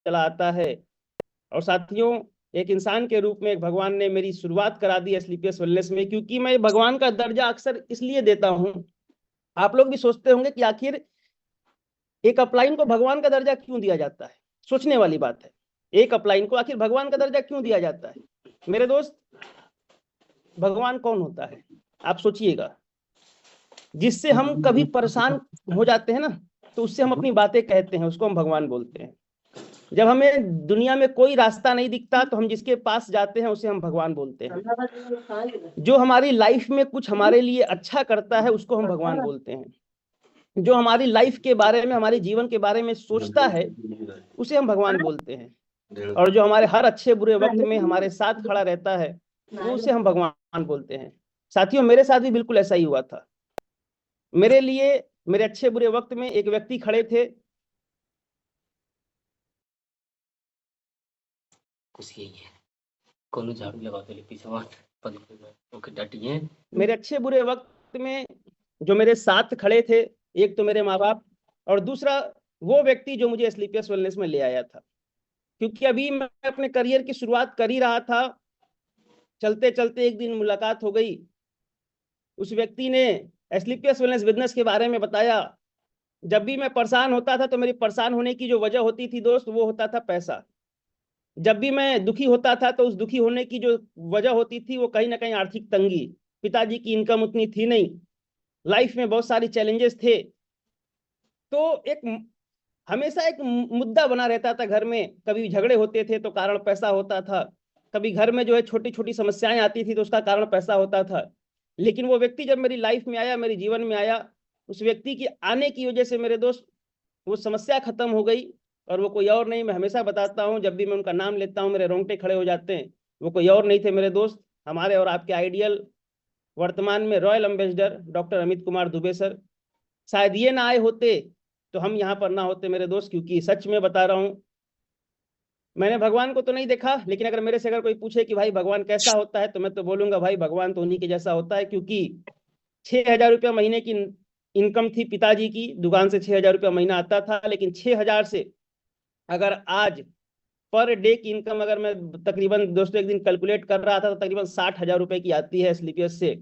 चला आता है। और साथियों, एक इंसान के रूप में भगवान ने मेरी शुरुआत करा दी स्लीपियस वेलनेस में, क्योंकि मैं भगवान का दर्जा अक्सर इसलिए देता हूं। आप लोग भी सोचते होंगे कि आखिर एक अपलाइन को भगवान का दर्जा क्यों दिया जाता है। सोचने वाली बात है, एक अपलाइन को आखिर भगवान का दर्जा क्यों दिया जाता है। मेरे दोस्त, भगवान कौन होता है आप सोचिएगा। जिससे हम कभी परेशान हो जाते हैं ना, तो उससे हम अपनी बातें कहते हैं, उसको हम भगवान बोलते हैं। जब हमें दुनिया में कोई रास्ता नहीं दिखता तो हम जिसके पास जाते हैं उसे हम भगवान बोलते हैं। जो हमारी लाइफ में कुछ हमारे लिए अच्छा करता है उसको हम भगवान बोलते हैं। जो हमारी लाइफ के बारे में, हमारे जीवन के बारे में सोचता है उसे हम भगवान बोलते हैं। और जो हमारे हर अच्छे बुरे वक्त में हमारे साथ खड़ा रहता है वो उसे हम भगवान बोलते हैं। साथियों, मेरे साथ भी बिल्कुल ऐसा ही हुआ था। मेरे लिए मेरे अच्छे बुरे वक्त में एक व्यक्ति खड़े थे। कुछ यही है, कोनो झाड़ू लगाते ले पीछे ओके डटी है। मेरे अच्छे बुरे वक्त में जो मेरे साथ खड़े थे, एक तो मेरे माँ बाप और दूसरा वो व्यक्ति जो मुझे स्लीपियस वेलनेस में ले आया था। क्योंकि अभी मैं अपने करियर की शुरुआत कर ही रहा था, चलते चलते एक दिन मुलाकात हो गई। उस व्यक्ति ने स्लीपियस वेलनेस बिजनेस के बारे में बताया। जब भी मैं परेशान होता था तो मेरी परेशान होने की जो वजह होती थी दोस्त, वो होता था पैसा। जब भी मैं दुखी होता था तो उस दुखी होने की जो वजह होती थी वो कहीं ना कहीं आर्थिक तंगी। पिताजी की इनकम उतनी थी नहीं, लाइफ में बहुत सारी चैलेंजेस थे। तो हमेशा एक मुद्दा बना रहता था घर में। कभी झगड़े होते थे तो कारण पैसा होता था, कभी घर में जो है छोटी छोटी समस्याएं आती थी तो उसका कारण पैसा होता था। लेकिन वो व्यक्ति जब मेरी लाइफ में आया, मेरे जीवन में आया, उस व्यक्ति की आने की वजह से मेरे दोस्त वो समस्या खत्म हो गई। और वो कोई और नहीं, मैं हमेशा बताता हूँ, जब भी मैं उनका नाम लेता हूँ मेरे रोंगटे खड़े हो जाते हैं। वो कोई और नहीं थे मेरे दोस्त, हमारे और आपके आइडियल वर्तमान में royal ambassador doctor Amit Kumar Dubey sir. शायद ये ना आए होते तो हम यहाँ पर ना होते मेरे दोस्त। क्योंकि सच में बता रहा हूँ, मैंने भगवान को तो नहीं देखा, लेकिन अगर मेरे से अगर कोई पूछे कि भाई भगवान कैसा होता है, तो मैं तो बोलूंगा भाई भगवान तो उन्हीं के जैसा होता है। क्योंकि 6,000 रुपया महीने की इनकम थी पिताजी की, दुकान से 6,000 रुपया महीना आता था। लेकिन 6,000 से अगर आज पर डे की इनकम अगर मैं तकरीबन दोस्तों एक दिन कैलकुलेट कर रहा था तो तकरीबन 60,000 रुपए की आती है स्लीपियस से।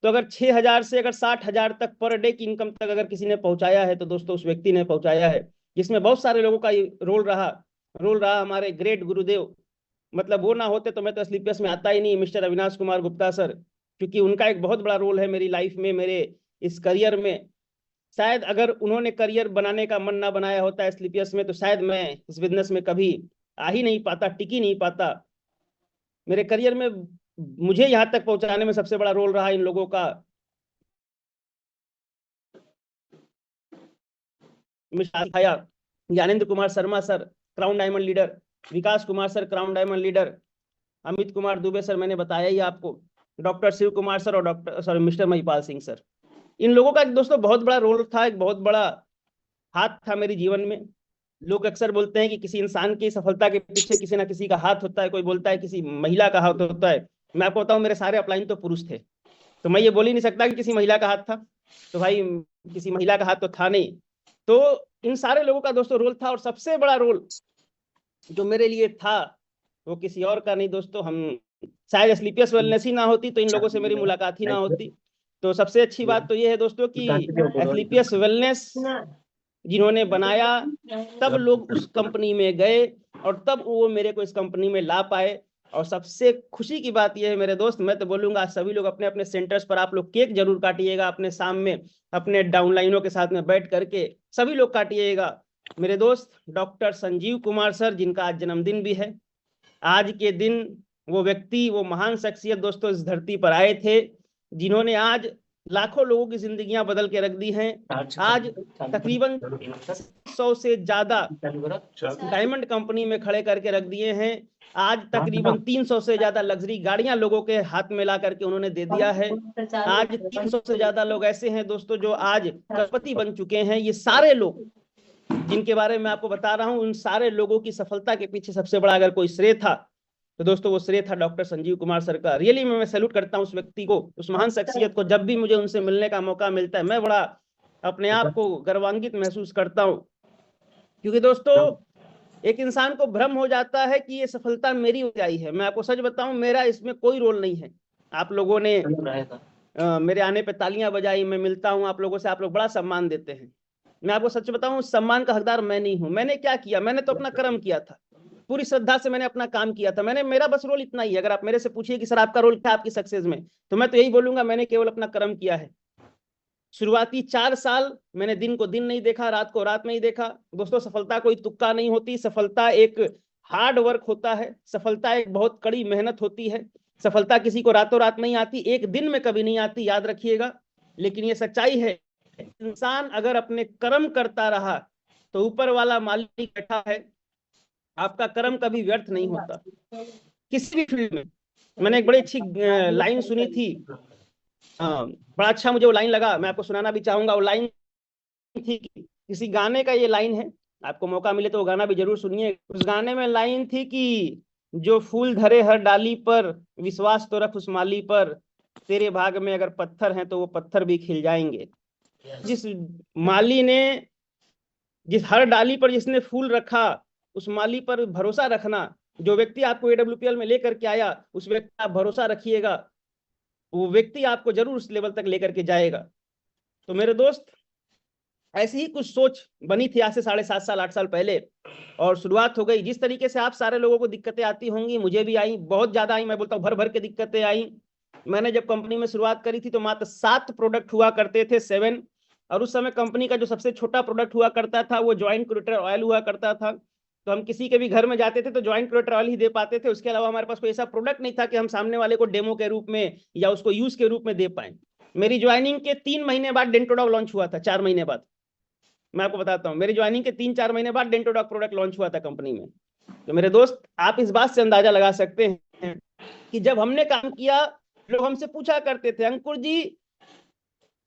तो अगर 6,000 से अगर 60,000 तक पर डे की इनकम तक अगर किसी ने पहुंचाया है तो दोस्तों उस व्यक्ति ने पहुंचाया है, जिसमें बहुत सारे लोगों का रोल रहा हमारे ग्रेट गुरुदेव। मतलब वो ना होते तो मैं तो स्लीपियस में आता ही नहीं, मिस्टर अविनाश कुमार गुप्ता सर। क्योंकि उनका एक बहुत बड़ा रोल है मेरी लाइफ में, मेरे इस करियर में। शायद अगर उन्होंने करियर बनाने का मन ना बनाया होता स्लीपियस में तो शायद मैं इस बिजनेस में कभी आ ही नहीं पाता, टिक ही नहीं पाता। मेरे करियर में मुझे यहाँ तक पहुंचाने में सबसे बड़ा रोल रहा इन लोगों का। Gyanendra Kumar Sharma sir, crown diamond leader, Vikas Kumar sir, crown diamond leader, Amit Kumar Dubey sir, मैंने बताया ही आपको, डॉक्टर शिव कुमार सर और मिस्टर महिपाल सिंह सर। इन लोगों का दोस्तों बहुत बड़ा रोल था, एक बहुत बड़ा हाथ था मेरे जीवन में। लोग अक्सर बोलते हैं कि किसी इंसान की सफलता के पीछे किसी ना किसी का हाथ होता है, कोई बोलता है किसी महिला का हाथ होता है। मैं आपको बताऊं, मेरे सारे अपलाइन तो पुरुष थे, तो मैं ये बोल ही नहीं सकता कि किसी महिला का हाथ था। तो भाई किसी महिला का हाथ तो था नहीं। तो इन सारे लोगों का दोस्तों रोल था, और सबसे बड़ा रोल जो मेरे लिए था वो किसी और का नहीं दोस्तों। हम शायद स्लीपियस वेलनेस ही ना होती तो इन लोगों से मेरी मुलाकात ही ना होती। तो सबसे अच्छी बात तो ये है दोस्तों कि स्लीपियस वेलनेस जिन्होंने बनाया, तब लोग उस कंपनी में गए और तब वो मेरे को इस कंपनी में ला पाए। और सबसे खुशी की बात यह है मेरे दोस्त, मैं तो बोलूंगा सभी लोग अपने अपने सेंटर्स पर आप लोग केक जरूर काटिएगा, अपने शाम में अपने डाउनलाइनों के साथ में बैठ करके सभी लोग काटिएगा। मेरे दोस्त डॉक्टर संजीव कुमार सर, जिनका आज जन्मदिन भी है, आज के दिन वो व्यक्ति, वो महान शख्सियत दोस्तों इस धरती पर आए थे, जिन्होंने आज लाखों लोगों की जिंदगियां बदल के रख दी हैं। आज तकरीबन 100 से ज्यादा डायमंड कंपनी में खड़े करके रख दिए हैं। आज तकरीबन 300 से ज्यादा लग्जरी गाड़ियां लोगों के हाथ में ला करके उन्होंने दे दिया है। आज 300 से ज्यादा लोग ऐसे हैं दोस्तों जो आज करोड़पति बन चुके हैं। ये सारे लोग जिनके बारे में आपको बता रहा हूं, उन सारे लोगों की सफलता के पीछे सबसे बड़ा अगर कोई श्रेय था तो दोस्तों वो श्रेय था डॉक्टर संजीव कुमार सर का। रियली मैं सैल्यूट करता हूं उस व्यक्ति को, उस महान शख्सियत को। जब भी मुझे उनसे मिलने का मौका मिलता है मैं बड़ा अपने आप को गर्वान्वित महसूस करता हूं। क्योंकि दोस्तों एक इंसान को भ्रम हो जाता है कि ये सफलता मेरी हो जाई है। मैं आपको सच बताऊं, मेरा इसमें कोई रोल नहीं है। आप लोगों ने मेरे आने पे तालियां बजाई, मैं मिलता हूं आप लोगों से, आप लोग बड़ा सम्मान देते हैं। मैं आपको सच बताऊं, सम्मान का हकदार मैं नहीं हूं। मैंने क्या किया? मैंने तो अपना कर्म किया था, पूरी श्रद्धा से मैंने अपना काम किया था। मेरा बस रोल इतना ही है। अगर आप मेरे से पूछिए कि सर आपका रोल क्या आपकी सक्सेस में, तो मैं तो यही बोलूंगा, मैंने केवल अपना कर्म किया है। शुरुआती 4 साल मैंने दिन को दिन नहीं देखा, रात को रात नहीं देखा। दोस्तों, सफलता कोई तुक्का नहीं होती। सफलता एक हार्ड वर्क होता है। सफलता एक बहुत कड़ी मेहनत होती है। सफलता किसी को रातों रात नहीं आती, एक दिन में कभी नहीं आती, याद रखिएगा। लेकिन ये सच्चाई है, इंसान अगर अपने कर्म करता रहा तो ऊपर वाला मालिक बैठा है। आपका कर्म कभी व्यर्थ नहीं होता किसी भी फील्ड में। मैंने एक बड़ी अच्छी लाइन सुनी थी, बड़ा अच्छा मुझे वो लाइन लगा, मैं आपको सुनाना भी चाहूंगा। वो लाइन थी, किसी गाने का ये लाइन है, आपको मौका मिले तो वो गाना भी जरूर सुनिए। उस गाने में लाइन थी कि जो फूल धरे हर डाली पर, विश्वास तो रख उस माली पर, तेरे भाग में अगर पत्थर हैं तो वो पत्थर भी खिल जाएंगे। जिस माली ने, जिस हर डाली पर जिसने फूल रखा, उस माली पर भरोसा रखना। जो व्यक्ति आपको AWPL में लेकर के आया, उस व्यक्ति आप भरोसा रखिएगा, वो व्यक्ति आपको जरूर उस लेवल तक लेकर के जाएगा। तो मेरे दोस्त, ऐसी ही कुछ सोच बनी थी आज से 7.5 साल 8 साल पहले, और शुरुआत हो गई। जिस तरीके से आप सारे लोगों को दिक्कतें आती होंगी, मुझे भी आई, बहुत ज्यादा आई। मैं बोलता हूँ भर भर के दिक्कतें आई। मैंने जब कंपनी में शुरुआत करी थी तो मात्र 7 प्रोडक्ट हुआ करते थे, 7। और उस समय कंपनी का जो सबसे छोटा प्रोडक्ट हुआ करता था वो ज्वाइंट क्रूटर ऑयल हुआ करता था। तो हम किसी के भी घर में जाते थे तो ज्वाइंट क्रूटर ऑयल ही दे पाते थे। उसके अलावा हमारे पास कोई ऐसा प्रोडक्ट नहीं था कि हम सामने वाले को डेमो के रूप में या उसको यूज के रूप में दे पाए। मेरी ज्वाइनिंग के 3 महीने बाद डेंटोडॉग लॉन्च हुआ था, 4 महीने बाद। मैं आपको बताता हूँ, मेरी ज्वाइनिंग के 3-4 महीने बाद डेंटोडॉग प्रोडक्ट लॉन्च हुआ था कंपनी में। तो मेरे दोस्त, आप इस बात से अंदाजा लगा सकते हैं कि जब हमने काम किया, लोग हमसे पूछा करते थे, अंकुर जी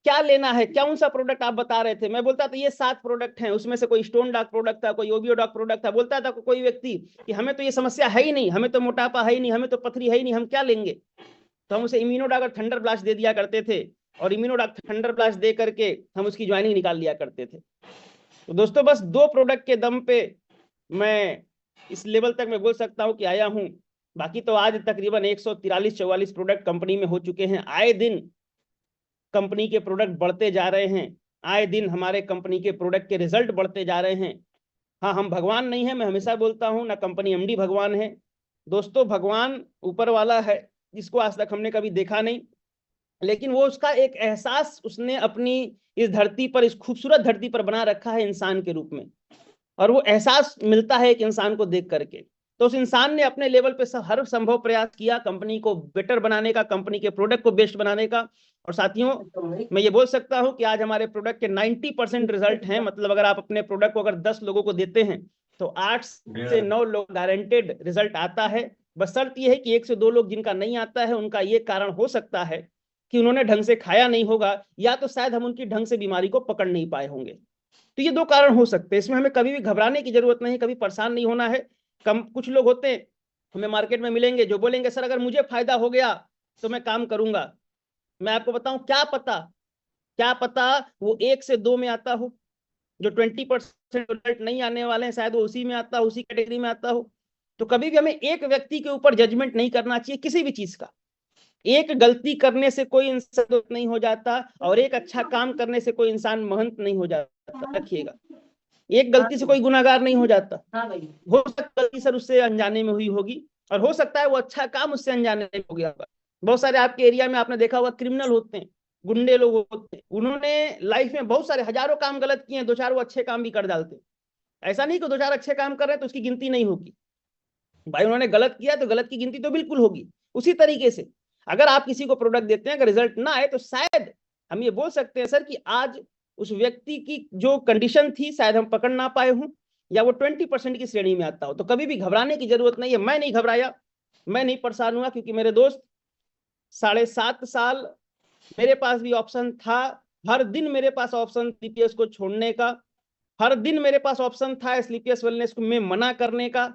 क्या लेना है, कौन सा प्रोडक्ट आप बता रहे थे? मैं बोलता था ये 7 प्रोडक्ट हैं, उसमें से कोई स्टोन डॉग प्रोडक्ट था, कोई ओबियो डॉग प्रोडक्ट था। बोलता था कोई व्यक्ति कि हमें तो ये समस्या है ही नहीं, हमें तो मोटापा है ही नहीं, हमें तो पथरी है ही नहीं, हम क्या लेंगे? तो हम उसे इम्यूनोडॉग और थंडर ब्लास्ट दे दिया करते थे, और इम्यूनोडॉग थंडर ब्लास्ट दे करके हम उसकी ज्वाइनिंग निकाल लिया करते थे। तो दोस्तों, बस 2 प्रोडक्ट के दम पे मैं इस लेवल तक मैं बोल सकता हूं कि आया हूं। बाकी तो आज तकरीबन 143-44 प्रोडक्ट कंपनी में हो चुके हैं। आए दिन कंपनी के प्रोडक्ट बढ़ते जा रहे हैं, आए दिन हमारे कंपनी के प्रोडक्ट के रिजल्ट बढ़ते जा रहे हैं। हाँ, हम भगवान नहीं है, मैं हमेशा बोलता हूं, ना कंपनी MD भगवान है। दोस्तों, भगवान ऊपर वाला है, जिसको आज तक हमने कभी देखा नहीं, लेकिन वो उसका एक एहसास उसने अपनी इस धरती पर, इस खूबसूरत धरती पर बना रखा है इंसान के रूप में, और वो एहसास मिलता है एक इंसान को देख करके। तो उस इंसान ने अपने लेवल पे हर संभव प्रयास किया कंपनी को बेटर बनाने का, कंपनी के प्रोडक्ट को बेस्ट बनाने का। और साथियों, मैं ये बोल सकता हूं कि आज हमारे प्रोडक्ट के 90% रिजल्ट हैं। मतलब अगर आप अपने प्रोडक्ट को अगर 10 लोगों को देते हैं तो 8 से 9 लोग गारंटेड रिजल्ट आता है। बस शर्त यह है कि 1 से 2 लोग जिनका नहीं आता है, उनका ये कारण हो सकता है कि उन्होंने ढंग से खाया नहीं होगा, या तो शायद हम उनकी ढंग से बीमारी को पकड़ नहीं पाए होंगे। तो ये 2 कारण हो सकते हैं। इसमें हमें कभी भी घबराने की जरूरत नहीं, कभी परेशान नहीं होना है। कुछ लोग होते हैं, हमें मार्केट में मिलेंगे, जो बोलेंगे सर अगर मुझे फायदा हो गया तो मैं काम करूंगा। मैं आपको बताऊं, क्या पता वो 1 से 2 में आता हो। जो 20% रिजल्ट नहीं आने वाले हैं, शायद वो उसी में आता हो, उसी कैटेगरी में आता हो। तो कभी भी हमें एक व्यक्ति के ऊपर जजमेंट नहीं करना चाहिए किसी भी चीज का। एक गलती करने से कोई इंसान नहीं हो जाता, और एक अच्छा काम करने से कोई इंसान महंत नहीं हो जाता, रखिएगा। एक गलती से कोई गुनाहगार नहीं हो जाता। हो सकता है गलती सर उससे अनजाने में हुई होगी, और हो सकता है वो अच्छा काम उससे अनजाने में हो गया होगा। बहुत सारे आपके एरिया में आपने देखा होगा, क्रिमिनल होते हैं, गुंडे लोग होते हैं, उन्होंने लाइफ में बहुत सारे हजारों काम गलत किए हैं, 2-4 वो अच्छे काम भी कर डालते हैं। ऐसा नहीं कि 2-4 अच्छे काम कर रहे हैं तो उसकी गिनती नहीं होगी। भाई उन्होंने गलत किया तो गलत की गिनती तो बिल्कुल होगी। उसी तरीके से अगर आप किसी को प्रोडक्ट देते हैं, अगर रिजल्ट ना आए, तो शायद हम ये बोल सकते हैं सर कि आज उस व्यक्ति की जो कंडीशन थी शायद हम पकड़ ना पाए हों, या वो 20% की श्रेणी में आता हो। तो कभी भी घबराने की जरूरत नहीं है। मैं नहीं घबराया, मैं नहीं परेशान हुआ, क्योंकि मेरे दोस्त 7.5 साल मेरे पास भी ऑप्शन था। हर दिन मेरे पास ऑप्शन स्लीपियस को छोड़ने का, हर दिन मेरे पास ऑप्शन था स्लीपियस वेलनेस को में मना करने का।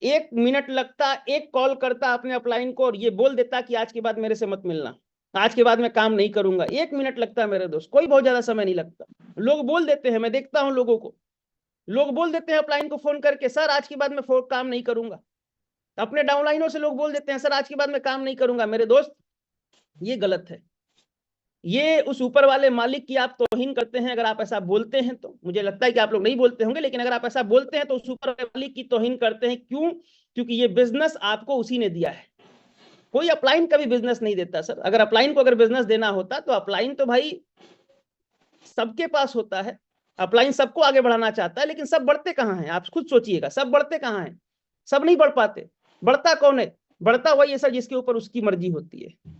1 मिनट लगता, एक कॉल करता अपने अपलाइन को और ये बोल देता कि आज के बाद मेरे से मत मिलना, आज के बाद मैं काम नहीं करूंगा। 1 मिनट लगता है मेरे दोस्त, कोई बहुत ज्यादा समय नहीं लगता। लोग बोल देते हैं, मैं देखता हूं लोगों को, लोग बोल देते हैं अपलाइन को फोन करके, सर आज के बाद मैं काम नहीं करूंगा। अपने डाउनलाइनों से लोग बोल देते हैं, सर आज के बाद मैं काम नहीं करूंगा। मेरे दोस्त, ये गलत है। ये उस ऊपर वाले मालिक की आप तौहीन करते हैं अगर आप ऐसा बोलते हैं तो। मुझे लगता है कि आप लोग नहीं बोलते होंगे, लेकिन अगर आप ऐसा बोलते हैं तो उस ऊपर वाले मालिक की तौहीन करते हैं। क्यों? क्योंकि ये बिजनेस आपको उसी ने दिया है। कोई अपलाइन कभी बिजनेस नहीं देता सर। अगर अपलाइन को अगर बिजनेस देना होता तो अपलाइन तो भाई सबके पास होता है। अपलाइन सबको आगे बढ़ाना चाहता है, लेकिन सब बढ़ते कहाँ हैं? आप खुद सोचिएगा, सब बढ़ते कहाँ हैं? सब नहीं बढ़ पाते। बढ़ता कौन है? बढ़ता वही है सर जिसके ऊपर उसकी मर्जी होती है।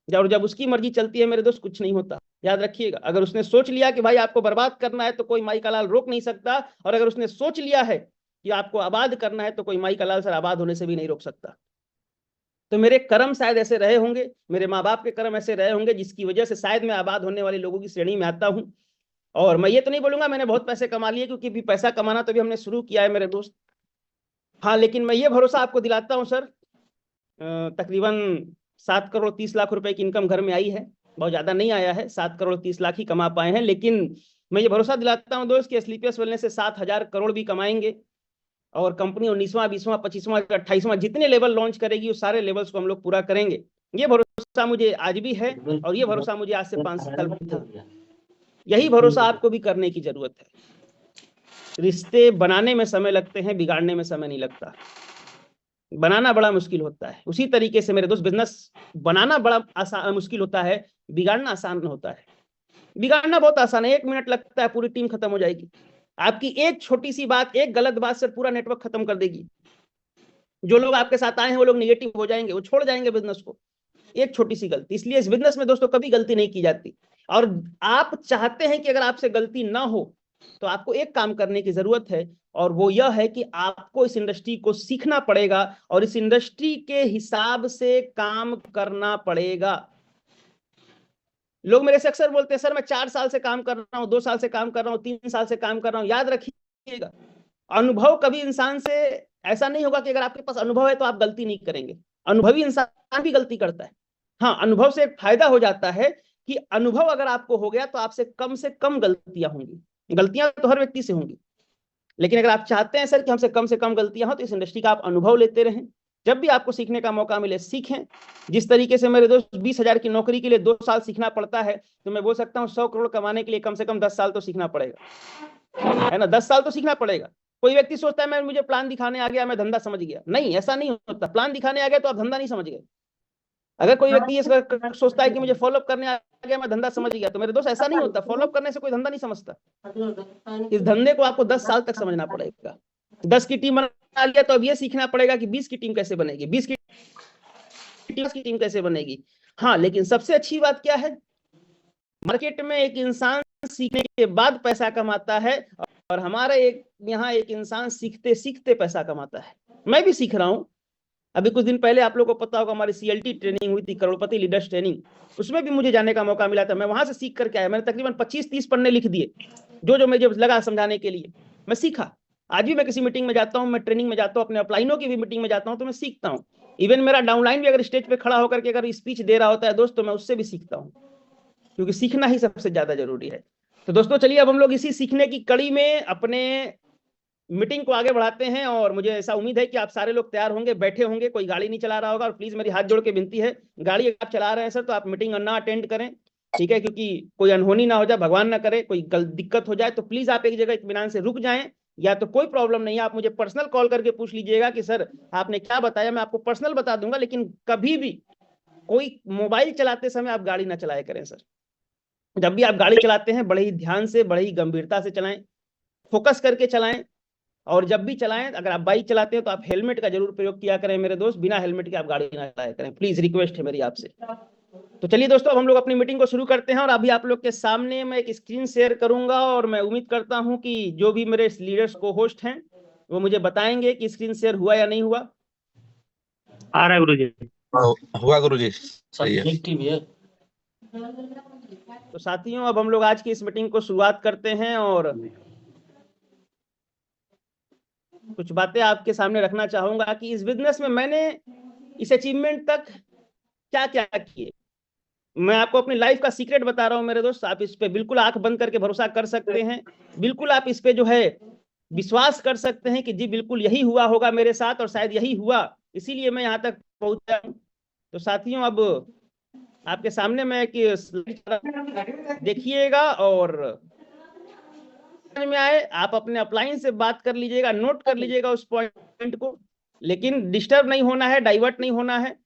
और जब उसकी मर्जी चलती है मेरे दोस्त, कुछ नहीं होता। याद रखिएगा, अगर उसने सोच लिया कि भाई आपको बर्बाद करना है तो कोई माई का लाल रोक नहीं सकता, और अगर उसने सोच लिया है कि आपको आबाद करना है तो कोई माई का लाल सर आबाद होने से भी नहीं रोक सकता। तो मेरे कर्म शायद ऐसे रहे होंगे, मेरे माँ बाप के कर्म ऐसे रहे होंगे, जिसकी वजह से शायद मैं आबाद होने वाले लोगों की श्रेणी में आता हूं। और मैं ये तो नहीं बोलूंगा मैंने बहुत पैसे कमा लिए, क्योंकि भी पैसा कमाना तो भी हमने शुरू किया है मेरे दोस्त। हाँ, लेकिन मैं ये भरोसा आपको दिलाता हूँ सर, तकरीबन 7 करोड़ 30 लाख रुपए की इनकम घर में आई है। बहुत ज्यादा नहीं आया है, 7 करोड़ 30 लाख ही कमा पाए हैं, लेकिन मैं ये भरोसा दिलाता हूँ दोस्त कि स्लीपियस वेलनेस से 7,000 करोड़ भी कमाएंगे। और कंपनी 19वां 20वां 25वां 28वां जितने लेवल लॉन्च करेगी उस सारे लेवल्स को हम लोग पूरा करेंगे। ये भरोसा मुझे आज भी है, और ये भरोसा मुझे आज से 5 साल भी था। यही भरोसा आपको भी करने की जरूरत है। रिश्ते बनाने में समय लगते हैं, बिगाड़ने में समय नहीं लगता। बनाना बड़ा मुश्किल होता है। उसी तरीके से मेरे दोस्त, बिजनेस बनाना बड़ा मुश्किल होता है, बिगाड़ना आसान होता है। बिगाड़ना बहुत आसान है, 1 मिनट लगता है, पूरी टीम खत्म हो जाएगी। आपकी एक छोटी सी बात, एक गलत बात से पूरा नेटवर्क खत्म कर देगी। जो लोग आपके साथ आए हैं वो लोग निगेटिव हो जाएंगे, वो छोड़ जाएंगे बिजनेस को। एक छोटी सी गलती। इसलिए इस बिजनेस में दोस्तों कभी गलती नहीं की जाती। और आप चाहते हैं कि अगर आपसे गलती ना हो तो आपको एक काम करने की जरूरत है, और वो यह है कि आपको इस इंडस्ट्री को सीखना पड़ेगा और इस इंडस्ट्री के हिसाब से काम करना पड़ेगा। लोग मेरे से अक्सर बोलते हैं, सर मैं 4 साल से काम कर रहा हूं, 2 साल से काम कर रहा हूं, 3 साल से काम कर रहा हूं। याद रखिएगा, अनुभव कभी इंसान से ऐसा नहीं होगा कि अगर आपके पास अनुभव है तो आप गलती नहीं करेंगे। अनुभवी इंसान भी गलती करता है। हाँ, अनुभव से एक फायदा हो जाता है कि अनुभव अगर आपको हो गया तो आपसे कम गलतियां होंगी। गलतियां तो हर व्यक्ति से होंगी, लेकिन अगर आप चाहते हैं सर कि हमसे कम गलतियां हो तो इस इंडस्ट्री का आप अनुभव लेते रहें। जब भी आपको सीखने का मौका मिले सीखें। जिस तरीके से मेरे दोस्त 20,000 की नौकरी के लिए 2 साल सीखना पड़ता है, तो मैं बोल सकता हूँ 100 करोड़ कमाने के लिए कम से कम 10 साल तो सीखना पड़ेगा, है ना। 10 साल तो सीखना पड़ेगा। कोई व्यक्ति सोचता है मैं मुझे प्लान दिखाने आ गया, मैं धंधा समझ गया। नहीं, ऐसा नहीं होता। प्लान दिखाने आ गया तो आप धंधा नहीं समझ गए। अगर कोई व्यक्ति ये सोचता है कि मुझे फॉलोअप करने आ गया, मैं धंधा समझ गया, तो मेरे दोस्त ऐसा नहीं होता। फॉलोअप करने से कोई धंधा नहीं समझता। इस धंधे को आपको 10 साल तक समझना पड़ेगा। 10 की टीम बना लिया तो अब ये सीखना पड़ेगा कि 20 की टीम कैसे बनेगी, 20 की टीम कैसे बनेगी। हाँ, लेकिन सबसे अच्छी बात क्या है, मार्केट में एक इंसान सीखने के बाद पैसा कमाता है, और हमारे यहाँ एक इंसान सीखते सीखते पैसा कमाता है। मैं भी सीख रहा हूँ। अभी कुछ दिन पहले आप लोगों को पता होगा हमारी CLT ट्रेनिंग हुई थी, करोड़पति लीडर्स ट्रेनिंग। उसमें भी मुझे जाने का मौका मिला था। मैं वहां से सीख करके आया। मैंने तकरीबन 25-30 पन्ने लिख दिए, जो मुझे लगा समझाने के लिए। मैं सीखा। आज भी मैं किसी मीटिंग में जाता हूँ, मैं ट्रेनिंग में जाता हूँ, अपने अपलाइनों की भी मीटिंग में जाता हूँ, तो मैं सीखता हूँ। इवन मेरा डाउनलाइन भी अगर स्टेज पे खड़ा होकर के अगर स्पीच दे रहा होता है दोस्तों, मैं उससे भी सीखता हूँ, क्योंकि सीखना ही सबसे ज्यादा जरूरी है। तो दोस्तों चलिए, अब हम लोग इसी सीखने की कड़ी में अपने मीटिंग को आगे बढ़ाते हैं। और मुझे ऐसा उम्मीद है कि आप सारे लोग तैयार होंगे, बैठे होंगे, कोई गाड़ी नहीं चला रहा होगा। और प्लीज मेरी हाथ जोड़ के विनती है, गाड़ी आप चला रहे हैं सर तो आप मीटिंग ना अटेंड करें, ठीक है। क्योंकि कोई अनहोनी ना हो जाए, भगवान ना करे कोई दिक्कत हो जाए, तो प्लीज आप एक जगह इत्मीनान से रुक जाएं। या तो कोई प्रॉब्लम नहीं है, आप मुझे पर्सनल कॉल करके पूछ लीजिएगा कि सर आपने क्या बताया, मैं आपको पर्सनल बता दूंगा। लेकिन कभी भी कोई मोबाइल चलाते समय आप गाड़ी ना चलाया करें सर। जब भी आप गाड़ी चलाते हैं बड़े ही ध्यान से, बड़े ही गंभीरता से चलाएं, फोकस करके चलाएं। और जब भी चलाएं, अगर आप बाइक चलाते हैं तो आप हेलमेट का जरूर प्रयोग किया करें मेरे दोस्त। बिना हेलमेट के आप गाड़ी ना चलाया करें, प्लीज, रिक्वेस्ट है मेरी आपसे। तो चलिए दोस्तों, अब हम लोग अपनी मीटिंग को शुरू करते हैं। और अभी आप लोग के सामने मैं एक स्क्रीन शेयर करूंगा, और मैं उम्मीद करता हूं कि जो भी मेरे लीडर्स को होस्ट हैं वो मुझे बताएंगे कि स्क्रीन शेयर हुआ या नहीं हुआ। आ रहा है गुरुजी। हुआ गुरुजी, सही है। तो साथियों, अब हम लोग आज की इस मीटिंग को शुरुआत करते हैं, और कुछ बातें आपके सामने रखना चाहूंगा कि इस बिजनेस में मैंने इस अचीवमेंट तक क्या क्या किए। मैं आपको अपनी लाइफ का सीक्रेट बता रहा हूं मेरे दोस्त। आप इस पे बिल्कुल आंख बंद करके भरोसा कर सकते हैं। बिल्कुल आप इस पे जो है विश्वास कर सकते हैं कि जी बिल्कुल यही हुआ होगा मेरे साथ और शायद यही हुआ, इसीलिए मैं यहाँ तक पहुंचा हूं। तो साथियों, अब आपके सामने मैं एक देखिएगा और में आए आप अपने अपलाइन से बात कर लीजिएगा, नोट कर लीजिएगा उस पॉइंट को, लेकिन डिस्टर्ब नहीं होना है, डाइवर्ट नहीं होना है।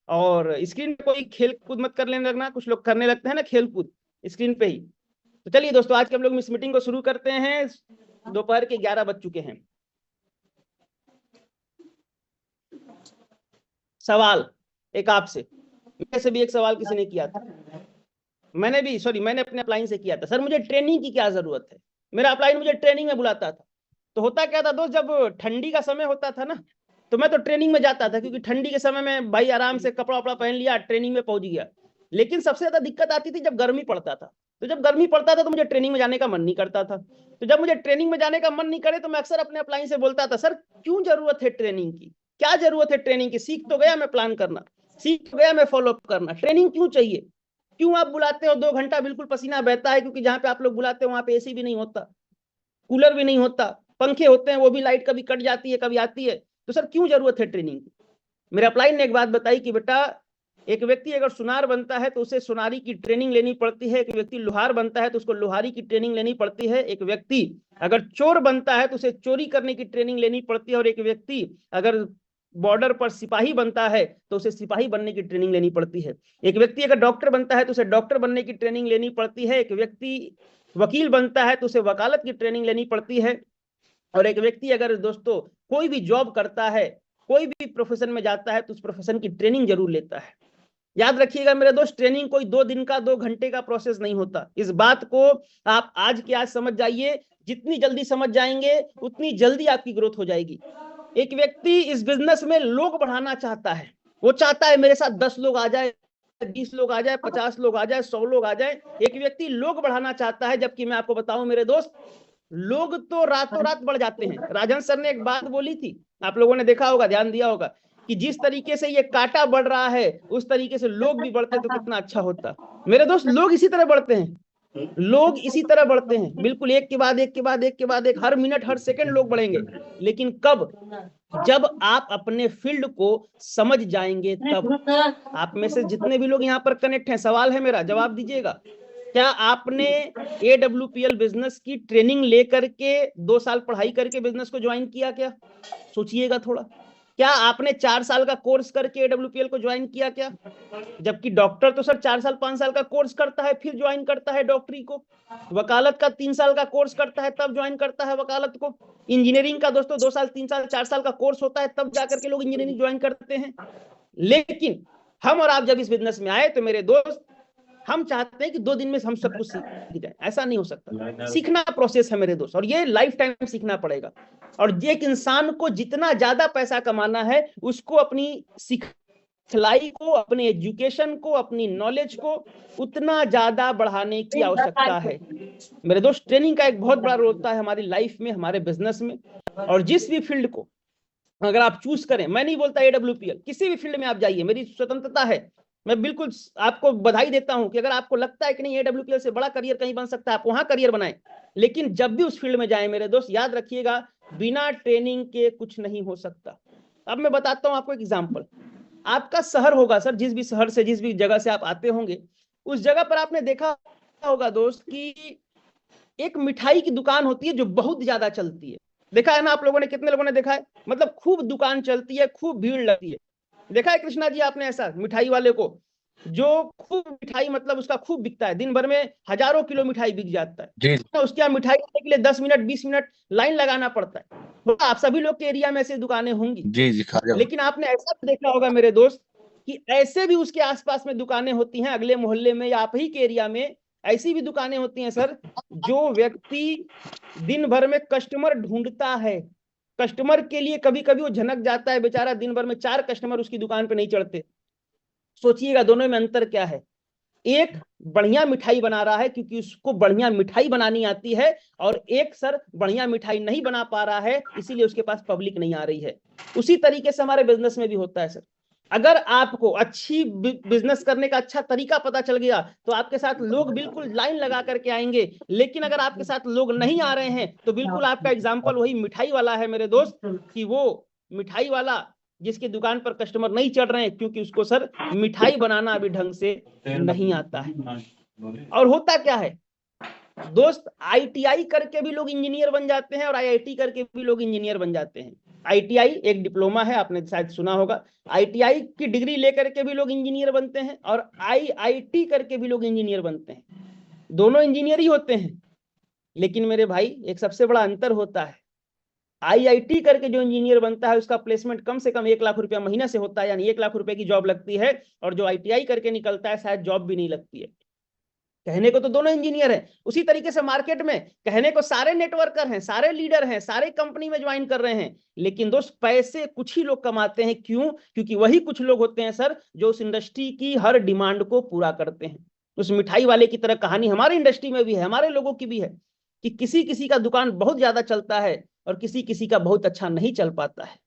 और स्क्रीन पे कोई खेल कूद मत करने लगना, कुछ लोग करने लगते हैं ना खेल कूद स्क्रीन पे ही। तो चलिए दोस्तों, आज के हम लोग इस मीटिंग को शुरू करते हैं। दोपहर के 11 बज चुके हैं। सवाल एक आपसे, मेरे से भी एक सवाल किसी ने किया था, मैंने अपने अपलाइन से किया था, सर मुझे ट्रेनिंग की क्या जरूरत है। मेरा अपलाइन मुझे ट्रेनिंग में बुलाता था। तो होता क्या था दोस्त, जब ठंडी का समय होता था ना, तो मैं तो ट्रेनिंग में जाता था, क्योंकि ठंडी के समय में भाई आराम से कपड़ा वपड़ा पहन लिया, ट्रेनिंग में पहुंच गया। लेकिन सबसे ज्यादा दिक्कत आती थी जब गर्मी पड़ता था। तो जब गर्मी पड़ता था तो मुझे ट्रेनिंग में जाने का मन नहीं करता था। तो जब मुझे ट्रेनिंग में जाने का मन नहीं करे तो मैं अक्सर अपने अपलाइन से बोलता था, सर क्यों जरूरत है ट्रेनिंग की, क्या जरूरत है ट्रेनिंग की, सीख तो गया मैं प्लान करना, सीख तो गया मैं फॉलो अप करना, ट्रेनिंग क्यों चाहिए। क्यों आप बुलाते हो 2 घंटा बिल्कुल पसीना बहता है, क्योंकि जहां पे आप लोग बुलाते हो वहां पे एसी भी नहीं होता, कूलर भी नहीं होता, पंखे होते हैं वो भी लाइट कभी कट जाती है कभी आती है। तो सर क्यों जरूरत है ट्रेनिंग की। मेरे अपलाइन ने एक बात बताई कि बेटा, एक व्यक्ति अगर सुनार बनता है तो उसे सुनारी की ट्रेनिंग लेनी पड़ती है, एक व्यक्ति लोहार बनता है तो उसको लोहारी की ट्रेनिंग लेनी पड़ती है, एक व्यक्ति अगर चोर बनता है तो उसे चोरी करने की ट्रेनिंग लेनी पड़ती है, और एक व्यक्ति अगर बॉर्डर पर सिपाही बनता है तो उसे सिपाही बनने की ट्रेनिंग लेनी पड़ती है, एक व्यक्ति अगर डॉक्टर बनता है तो उसे डॉक्टर बनने की ट्रेनिंग लेनी पड़ती है, एक व्यक्ति वकील बनता है तो उसे वकालत की ट्रेनिंग लेनी पड़ती है, और एक व्यक्ति अगर दोस्तों कोई भी जॉब करता है, कोई भी प्रोफेशन में जाता है तो उस प्रोफेशन की ट्रेनिंग जरूर लेता है। याद रखिएगा मेरे दोस्त, ट्रेनिंग कोई 2 दिन का 2 घंटे का प्रोसेस नहीं होता। इस बात को आप आज के आज समझ जाइए, जितनी जल्दी समझ जाएंगे उतनी जल्दी आपकी ग्रोथ हो जाएगी। एक व्यक्ति इस बिजनेस में लोग बढ़ाना चाहता है, वो चाहता है मेरे साथ 10 लोग आ जाए, 20 लोग आ जाए, 50 लोग आ जाए, 100 लोग आ जाए। एक व्यक्ति लोग बढ़ाना चाहता है, जबकि मैं आपको बताऊं मेरे दोस्त, लोग तो रातों रात बढ़ जाते हैं। राजन सर ने एक बात बोली थी, आप लोगों ने देखा होगा, ध्यान दिया होगा, कि जिस तरीके से ये कांटा बढ़ रहा है उस तरीके से लोग भी बढ़ते तो कितना अच्छा होता। मेरे दोस्त, लोग इसी तरह बढ़ते हैं, लोग इसी तरह बढ़ते हैं, बिल्कुल एक के बाद एक के बाद एक के बाद एक, हर मिनट हर सेकंड लोग बढ़ेंगे। लेकिन कब, जब आप अपने फील्ड को समझ जाएंगे तब। आप में से जितने भी लोग यहाँ पर कनेक्ट हैं, सवाल है मेरा, जवाब दीजिएगा। क्या आपने AWPL बिजनेस की ट्रेनिंग लेकर के 2 साल पढ़ाई करके बिजनेस को ज्वाइन किया क्या? सोचिएगा थोड़ा। क्या आपने 4 साल का कोर्स करके AWPL को ज्वाइन किया क्या? जबकि डॉक्टर तो सर 4 साल 5 साल का कोर्स करता है फिर ज्वाइन करता है डॉक्टरी को, वकालत का 3 साल का कोर्स करता है तब ज्वाइन करता है वकालत को, इंजीनियरिंग का दोस्तों 2 साल 3 साल 4 साल का कोर्स होता है तब जाकर के लोग इंजीनियरिंग ज्वाइन करते हैं। लेकिन हम और आप जब इस बिजनेस में आए तो मेरे दोस्त, हम चाहते हैं कि 2 दिन में हम सब कुछ सीख जाए, ऐसा नहीं हो सकता। सीखना प्रोसेस है मेरे दोस्त, और ये लाइफ टाइम सीखना पड़ेगा। और एक इंसान को जितना ज्यादा पैसा कमाना है, उसको अपनी सिखलाई को, अपने एजुकेशन को, अपनी नॉलेज को उतना ज्यादा बढ़ाने की आवश्यकता है। मेरे दोस्त, ट्रेनिंग का एक बहुत बड़ा रोल होता है हमारी लाइफ में, हमारे बिजनेस में। और जिस भी फील्ड को अगर आप चूज करें, मैं नहीं बोलता AWPL, किसी भी फील्ड में आप जाइए, मेरी स्वतंत्रता है, मैं बिल्कुल आपको बधाई देता हूं कि अगर आपको लगता है कि नहीं AWPL से बड़ा करियर कहीं बन सकता है, आप वहां करियर बनाएं। लेकिन जब भी उस फील्ड में जाएं मेरे दोस्त, याद रखिएगा, बिना ट्रेनिंग के कुछ नहीं हो सकता। अब मैं बताता हूं आपको एक एग्जांपल। आपका शहर होगा सर, जिस भी शहर से, जिस भी जगह से आप आते होंगे, उस जगह पर आपने देखा होगा दोस्त कि एक मिठाई की दुकान होती है जो बहुत ज्यादा चलती है। देखा है ना आप लोगों ने, कितने लोगों ने देखा है? मतलब खूब दुकान चलती है, खूब भीड़ लगती है। देखा है कृष्णा जी आपने ऐसा मिठाई वाले को, जो खूब मिठाई, मतलब उसका खूब बिकता है, दिन भर में हजारों किलो मिठाई बिक जाता है, उसके यहाँ मिठाई खाने के लिए 10 मिनट 20 मिनट लाइन लगाना पड़ता है। आप सभी लोग के एरिया में ऐसी दुकानें होंगी। जी लेकिन आपने ऐसा भी देखा होगा मेरे दोस्त कि ऐसे भी उसके आसपास में दुकानें होती हैं, अगले मोहल्ले में या आप ही के एरिया में ऐसी भी दुकानें होती हैं सर, जो व्यक्ति दिन भर में कस्टमर ढूंढता है, कस्टमर के लिए कभी कभी वो झनक जाता है बेचारा, दिन भर में 4 कस्टमर उसकी दुकान पे नहीं चढ़ते। सोचिएगा दोनों में अंतर क्या है। एक बढ़िया मिठाई बना रहा है क्योंकि उसको बढ़िया मिठाई बनानी आती है, और एक सर बढ़िया मिठाई नहीं बना पा रहा है, इसीलिए उसके पास पब्लिक नहीं आ रही है। उसी तरीके से हमारे बिजनेस में भी होता है सर। अगर आपको अच्छी बिजनेस करने का अच्छा तरीका पता चल गया तो आपके साथ लोग बिल्कुल लाइन लगा करके आएंगे। लेकिन अगर आपके साथ लोग नहीं आ रहे हैं तो बिल्कुल आपका एग्जाम्पल वही मिठाई वाला है मेरे दोस्त, कि वो मिठाई वाला जिसकी दुकान पर कस्टमर नहीं चढ़ रहे हैं क्योंकि उसको सर मिठाई बनाना अभी ढंग से नहीं आता है। और होता क्या है दोस्त, आईटीआई करके भी लोग इंजीनियर बन जाते हैं और आईआईटी करके भी लोग इंजीनियर बन जाते हैं। आईटीआई एक डिप्लोमा है, आपने शायद सुना होगा। आईटीआई की डिग्री लेकर के भी लोग इंजीनियर बनते हैं और आईआईटी करके भी लोग इंजीनियर बनते हैं। दोनों इंजीनियर ही होते हैं, लेकिन मेरे भाई एक सबसे बड़ा अंतर होता है। आईआईटी करके जो इंजीनियर बनता है उसका प्लेसमेंट कम से कम 1 लाख रुपया महीना से होता है, यानी 1 लाख रुपए की जॉब लगती है। और जो आईटीआई करके निकलता है शायद जॉब भी नहीं लगती है। कहने को तो दोनों इंजीनियर हैं। उसी तरीके से मार्केट में कहने को सारे नेटवर्कर हैं, सारे लीडर हैं, सारे कंपनी में ज्वाइन कर रहे हैं, लेकिन दोस्त पैसे कुछ ही लोग कमाते हैं। क्यों? क्योंकि वही कुछ लोग होते हैं सर जो उस इंडस्ट्री की हर डिमांड को पूरा करते हैं। उस मिठाई वाले की तरह कहानी हमारी इंडस्ट्री में भी है, हमारे लोगों की भी है, कि किसी किसी का दुकान बहुत ज्यादा चलता है और किसी किसी का बहुत अच्छा नहीं चल पाता है,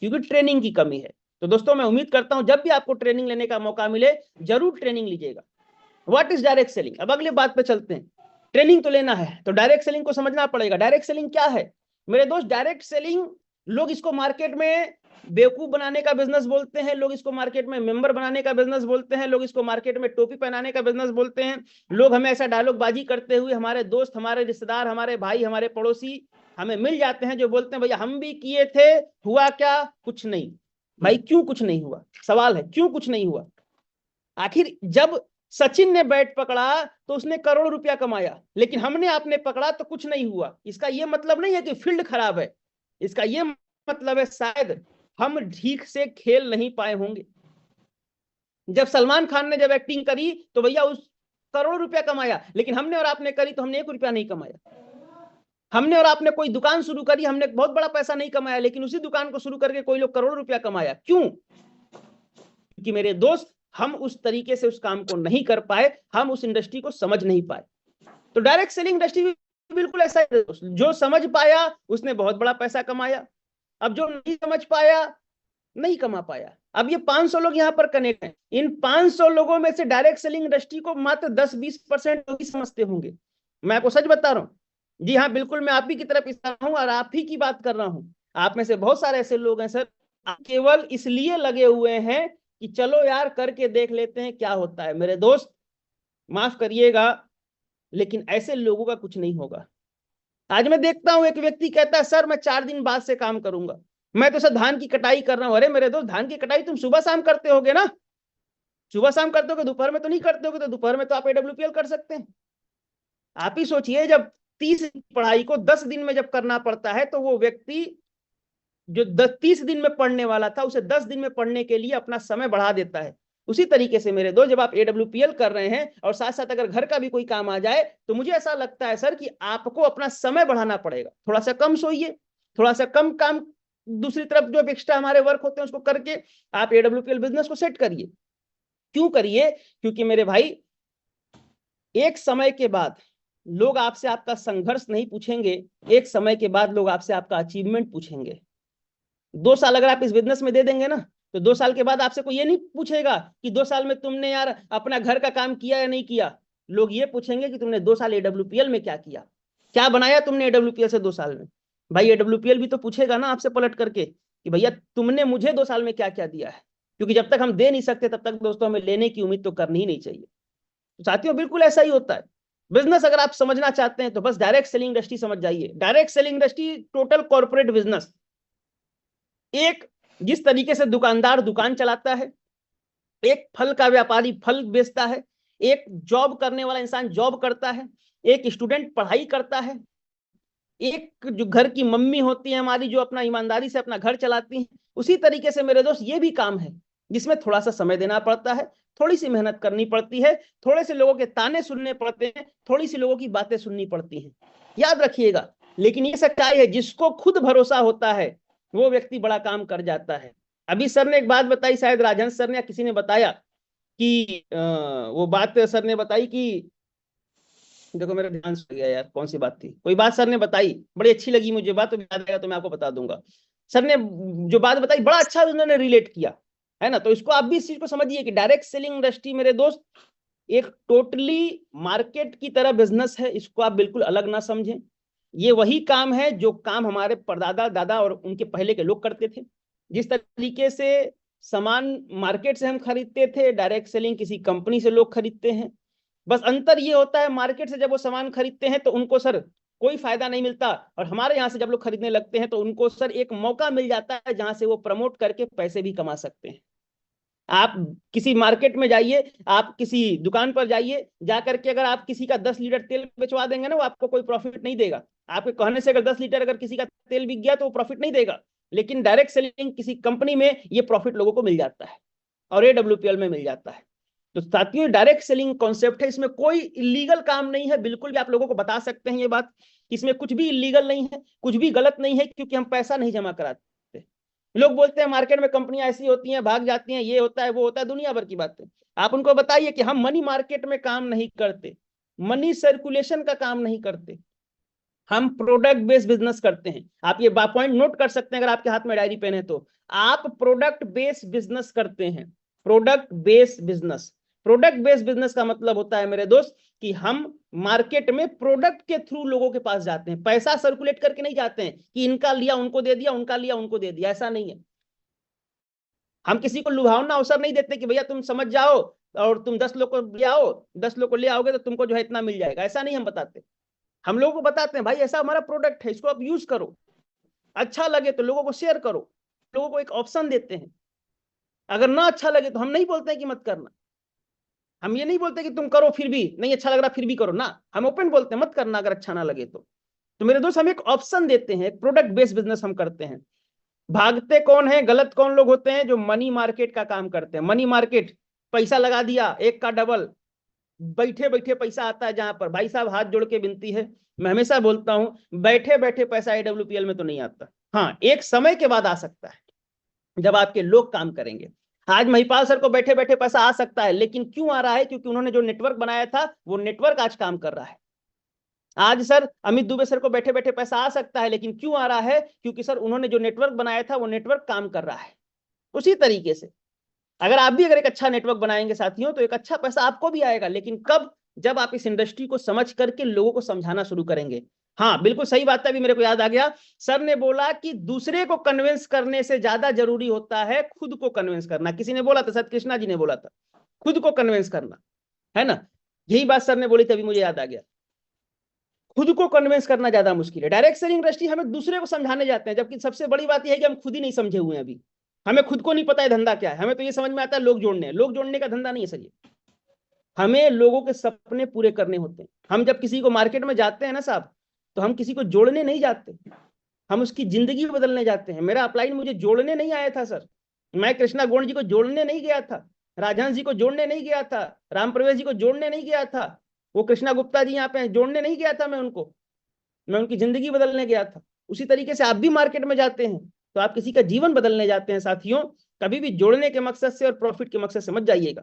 क्योंकि ट्रेनिंग की कमी है। तो दोस्तों मैं उम्मीद करता हूं जब भी आपको ट्रेनिंग लेने का मौका मिले जरूर ट्रेनिंग लीजिएगा। What is direct selling? अब अगले बात पे चलते हैं। ट्रेनिंग तो लेना है तो डायरेक्ट सेलिंग को समझना पड़ेगा। डायरेक्ट सेलिंग क्या है मेरे दोस्त? डायरेक्ट सेलिंग, लोग इसको मार्केट में बेवकूफ बनाने का बिजनेस बोलते हैं, लोग इसको मार्केट में मेंबर बनाने का बिजनेस बोलते हैं, लोग इसको मार्केट में टोपी पहनाने का बिजनेस बोलते हैं। लोग हमें ऐसा डायलॉग बाजी करते हुए, हमारे दोस्त, हमारे रिश्तेदार, हमारे भाई, हमारे पड़ोसी हमें मिल जाते हैं जो बोलते हैं भैया हम भी किए थे, हुआ क्या? कुछ नहीं। भाई क्यों कुछ नहीं हुआ? सवाल है क्यों कुछ नहीं हुआ? आखिर जब सचिन ने बैट पकड़ा तो उसने करोड़ रुपया कमाया, लेकिन हमने आपने पकड़ा तो कुछ नहीं हुआ। इसका यह मतलब नहीं है कि फील्ड खराब है, इसका यह मतलब है शायद हम ठीक से खेल नहीं पाए होंगे। जब सलमान खान ने जब एक्टिंग करी तो भैया उस करोड़ रुपया कमाया, लेकिन हमने और आपने करी तो हमने 1 रुपया नहीं कमाया। हमने और आपने कोई दुकान शुरू करी, हमने बहुत बड़ा पैसा नहीं कमाया, लेकिन उसी दुकान को शुरू करके कोई लोग करोड़ रुपया कमाया। क्यों? क्योंकि मेरे दोस्त हम उस तरीके से उस काम को नहीं कर पाए, हम उस इंडस्ट्री को समझ नहीं पाए। तो डायरेक्ट सेलिंग इंडस्ट्री बिल्कुल ऐसा है, जो समझ पाया उसने बहुत बड़ा पैसा कमाया, अब जो नहीं समझ पाया नहीं कमा पाया। अब ये 500 लोग यहाँ पर कनेक्ट हैं, इन 500 लोगों में से डायरेक्ट सेलिंग इंडस्ट्री को मात्र 10-20% लोग ही समझते होंगे। मैं आपको सच बता रहा हूँ, जी हाँ बिल्कुल, मैं आप ही की तरफ इशारा हूँ और आप ही की बात कर रहा हूँ। आप में से बहुत सारे ऐसे लोग हैं सर, केवल इसलिए लगे हुए हैं कि चलो यार करके देख लेते हैं क्या होता है। मेरे दोस्त माफ करिएगा, लेकिन ऐसे लोगों का कुछ नहीं होगा। आज मैं देखता हूं एक व्यक्ति कहता है सर मैं 4 दिन बाद से काम करूंगा, मैं तो सर धान की कटाई कर रहा हूं। अरे मेरे दोस्त, धान की कटाई तुम सुबह शाम करते होगे ना? सुबह शाम करते होगे, दोपहर में तो नहीं करते होगे। तो दोपहर में तो आप AWPL कर सकते हैं। आप ही सोचिए, जब 30 पढ़ाई को 10 दिन में जब करना पड़ता है तो वो व्यक्ति जो 30 दिन में पढ़ने वाला था उसे 10 दिन में पढ़ने के लिए अपना समय बढ़ा देता है। उसी तरीके से मेरे दोस्त, जब आप AWPL कर रहे हैं और साथ साथ अगर घर का भी कोई काम आ जाए तो मुझे ऐसा लगता है सर कि आपको अपना समय बढ़ाना पड़ेगा। थोड़ा सा कम सोइए, थोड़ा सा कम काम, दूसरी तरफ जो एक्स्ट्रा हमारे वर्क होते हैं उसको करके आप AWPL बिजनेस को सेट करिए। क्यों करिए? क्योंकि मेरे भाई एक समय के बाद लोग आपसे आपका संघर्ष नहीं पूछेंगे, एक समय के बाद लोग आपसे आपका अचीवमेंट पूछेंगे। 2 साल अगर आप इस बिजनेस में दे देंगे ना तो 2 साल के बाद आपसे कोई ये नहीं पूछेगा कि 2 साल में तुमने यार अपना घर का काम किया या नहीं किया। लोग ये पूछेंगे कि तुमने 2 साल AWPL में क्या किया, क्या बनाया तुमने AWPL से 2 साल में। भाई AWPL भी तो पूछेगा ना आपसे पलट करके कि भैया तुमने मुझे 2 साल में क्या क्या दिया है। क्योंकि जब तक हम दे नहीं सकते तब तक दोस्तों हमें लेने की उम्मीद तो करनी ही नहीं चाहिए। तो साथियों बिल्कुल ऐसा ही होता है। बिजनेस अगर आप समझना चाहते हैं तो बस डायरेक्ट सेलिंग इंडस्ट्री समझ जाइए। Direct selling industry total corporate business. एक जिस तरीके से दुकानदार दुकान चलाता है, एक फल का व्यापारी फल बेचता है, एक जॉब करने वाला इंसान जॉब करता है, एक स्टूडेंट पढ़ाई करता है, एक जो घर की मम्मी होती है हमारी जो अपना ईमानदारी से अपना घर चलाती है, उसी तरीके से मेरे दोस्त ये भी काम है जिसमें थोड़ा सा समय देना पड़ता है, थोड़ी सी मेहनत करनी पड़ती है, थोड़े से लोगों के ताने सुनने पड़ते हैं, थोड़ी सी लोगों की बातें सुननी पड़ती हैं। याद रखिएगा, लेकिन ये सच्चाई है, जिसको खुद भरोसा होता है वो व्यक्ति बड़ा काम कर जाता है। अभी सर ने एक बात बताई, शायद राजहंस सर ने या किसी ने बताया कि वो बात सर ने बताई कि देखो मेरा ध्यान से गया यार, कौन सी बात थी, कोई बात सर ने बताई, बड़ी अच्छी लगी मुझे बात, तो याद आएगा तो मैं आपको बता दूंगा। सर ने जो बात बताई बड़ा अच्छा उन्होंने रिलेट किया है ना। तो इसको आप भी इस चीज को समझिए कि डायरेक्ट सेलिंग इंडस्ट्री मेरे दोस्त एक टोटली मार्केट की तरह बिजनेस है, इसको आप बिल्कुल अलग ना समझें। ये वही काम है जो काम हमारे परदादा दादा और उनके पहले के लोग करते थे। जिस तरीके से सामान मार्केट से हम खरीदते थे, डायरेक्ट सेलिंग किसी कंपनी से लोग खरीदते हैं। बस अंतर ये होता है, मार्केट से जब वो सामान खरीदते हैं तो उनको सर कोई फायदा नहीं मिलता, और हमारे यहाँ से जब लोग खरीदने लगते हैं तो उनको सर एक मौका मिल जाता है जहां से वो प्रमोट करके पैसे भी कमा सकते हैं। आप किसी मार्केट में जाइए, आप किसी दुकान पर जाइए, जाकर के अगर आप किसी का 10 लीटर तेल बेचवा देंगे ना, वो आपको कोई प्रॉफिट नहीं देगा। आपके कहने से अगर 10 लीटर अगर किसी का तेल बिक गया तो वो प्रॉफिट नहीं देगा। लेकिन डायरेक्ट सेलिंग किसी कंपनी में ये प्रॉफिट लोगों को मिल जाता है, और AWPL में मिल जाता है। तो साथियों, डायरेक्ट सेलिंग कॉन्सेप्ट है, इसमें कोई इलीगल काम नहीं है, बिल्कुल भी आप लोगों को बता सकते हैं ये बात, इसमें कुछ भी इलीगल नहीं है, कुछ भी गलत नहीं है, क्योंकि हम पैसा नहीं जमा कराते। लोग बोलते हैं मार्केट में कंपनियां ऐसी होती हैं, भाग जाती हैं, ये होता है वो होता है, दुनिया भर की बातें। आप उनको बताइए कि हम मनी मार्केट में काम नहीं करते, मनी सर्कुलेशन का काम नहीं करते, हम प्रोडक्ट बेस्ड बिजनेस करते हैं। आप ये पॉइंट नोट कर सकते हैं अगर आपके हाथ में डायरी पेन है तो। आप प्रोडक्ट बेस्ड बिजनेस करते हैं, product based business. Product based business का मतलब होता है मेरे दोस्त कि हम मार्केट में प्रोडक्ट के थ्रू लोगों के पास जाते हैं, पैसा सर्कुलेट करके नहीं जाते हैं कि इनका लिया उनको दे दिया, उनका लिया उनको दे दिया, ऐसा नहीं है। हम किसी को लुभावना अवसर नहीं देते कि भैया तुम समझ जाओ और तुम 10 लोग को ले आओ, 10 लोग को ले आओगे तो तुमको जो है इतना मिल जाएगा, ऐसा नहीं हम बताते। हम लोगों को बताते हैं भाई ऐसा हमारा प्रोडक्ट है, इसको आप यूज करो, अच्छा लगे तो लोगों को शेयर करो, लोगों को एक ऑप्शन देते हैं। अगर ना अच्छा लगे तो हम नहीं बोलते हैं कि मत करना, हम ये नहीं बोलते कि तुम करो फिर भी नहीं अच्छा लग रहा फिर भी करो ना, हम ओपन बोलते हैं मत करना अगर अच्छा ना लगे तो मेरे दोस्त हम एक ऑप्शन देते हैं, एक प्रोडक्ट बेस्ड बिजनेस हम करते हैं। भागते कौन है, गलत कौन लोग होते हैं, जो मनी मार्केट का काम करते हैं। मनी मार्केट, पैसा लगा दिया एक का डबल, बैठे बैठे पैसा आता है। जहां पर भाई साहब हाथ जोड़ के विनती है, मैं हमेशा बोलता हूं बैठे बैठे पैसा AWPL में तो नहीं आता। हाँ, एक समय के बाद आ सकता है जब आपके लोग काम करेंगे। आज महिपाल सर को बैठे बैठे पैसा आ सकता है, लेकिन क्यों आ रहा है? क्योंकि उन्होंने जो नेटवर्क बनाया था वो नेटवर्क आज काम कर रहा है। आज सर अमित दुबे सर को बैठे बैठे पैसा आ सकता है, लेकिन क्यों आ रहा है? क्योंकि सर उन्होंने जो नेटवर्क बनाया था वो नेटवर्क काम कर रहा है। उसी तरीके से अगर आप भी अगर एक अच्छा नेटवर्क बनाएंगे साथियों तो एक अच्छा पैसा आपको भी आएगा, लेकिन कब? जब आप इस इंडस्ट्री को समझ करके लोगों को समझाना शुरू करेंगे। हाँ बिल्कुल सही बात है, अभी मेरे को याद आ गया, सर ने बोला कि दूसरे को कन्विंस करने से ज्यादा जरूरी होता है खुद को कन्विंस करना। किसी ने बोला था, सर कृष्णा जी ने बोला था, खुद को कन्विंस करना, है ना। यही बात सर ने बोली थी, अभी मुझे याद आ गया। खुद को कन्विंस करना ज्यादा मुश्किल है। डायरेक्ट सेलिंग इंडस्ट्री हमें दूसरे को समझाने जाते हैं, जबकि सबसे बड़ी बात यह है कि हम खुद ही नहीं समझे हुए हैं अभी। हमें खुद को नहीं पता है धंधा क्या है, हमें तो ये समझ में आता है लोग जोड़ने हैं। लोग जोड़ने का धंधा नहीं है सर ये, हमें लोगों के सपने पूरे करने होते हैं। हम जब किसी को मार्केट में जाते हैं ना साहब, तो हम किसी को जोड़ने नहीं जाते, हम उसकी जिंदगी बदलने जाते हैं। मेरा अपलाइन मुझे जोड़ने नहीं आया था सर, मैं कृष्णा गोंड जी को जोड़ने नहीं गया था, राजहंस जी को जोड़ने नहीं गया था, राम प्रवेश जी को जोड़ने नहीं गया था, वो कृष्णा गुप्ता जी यहाँ पे जोड़ने नहीं गया था मैं उनको, मैं उनकी जिंदगी बदलने गया था। उसी तरीके से आप भी मार्केट में जाते हैं तो आप किसी का जीवन बदलने जाते हैं साथियों। कभी भी जोड़ने के मकसद से और प्रॉफिट के मकसद से मत जाइएगा।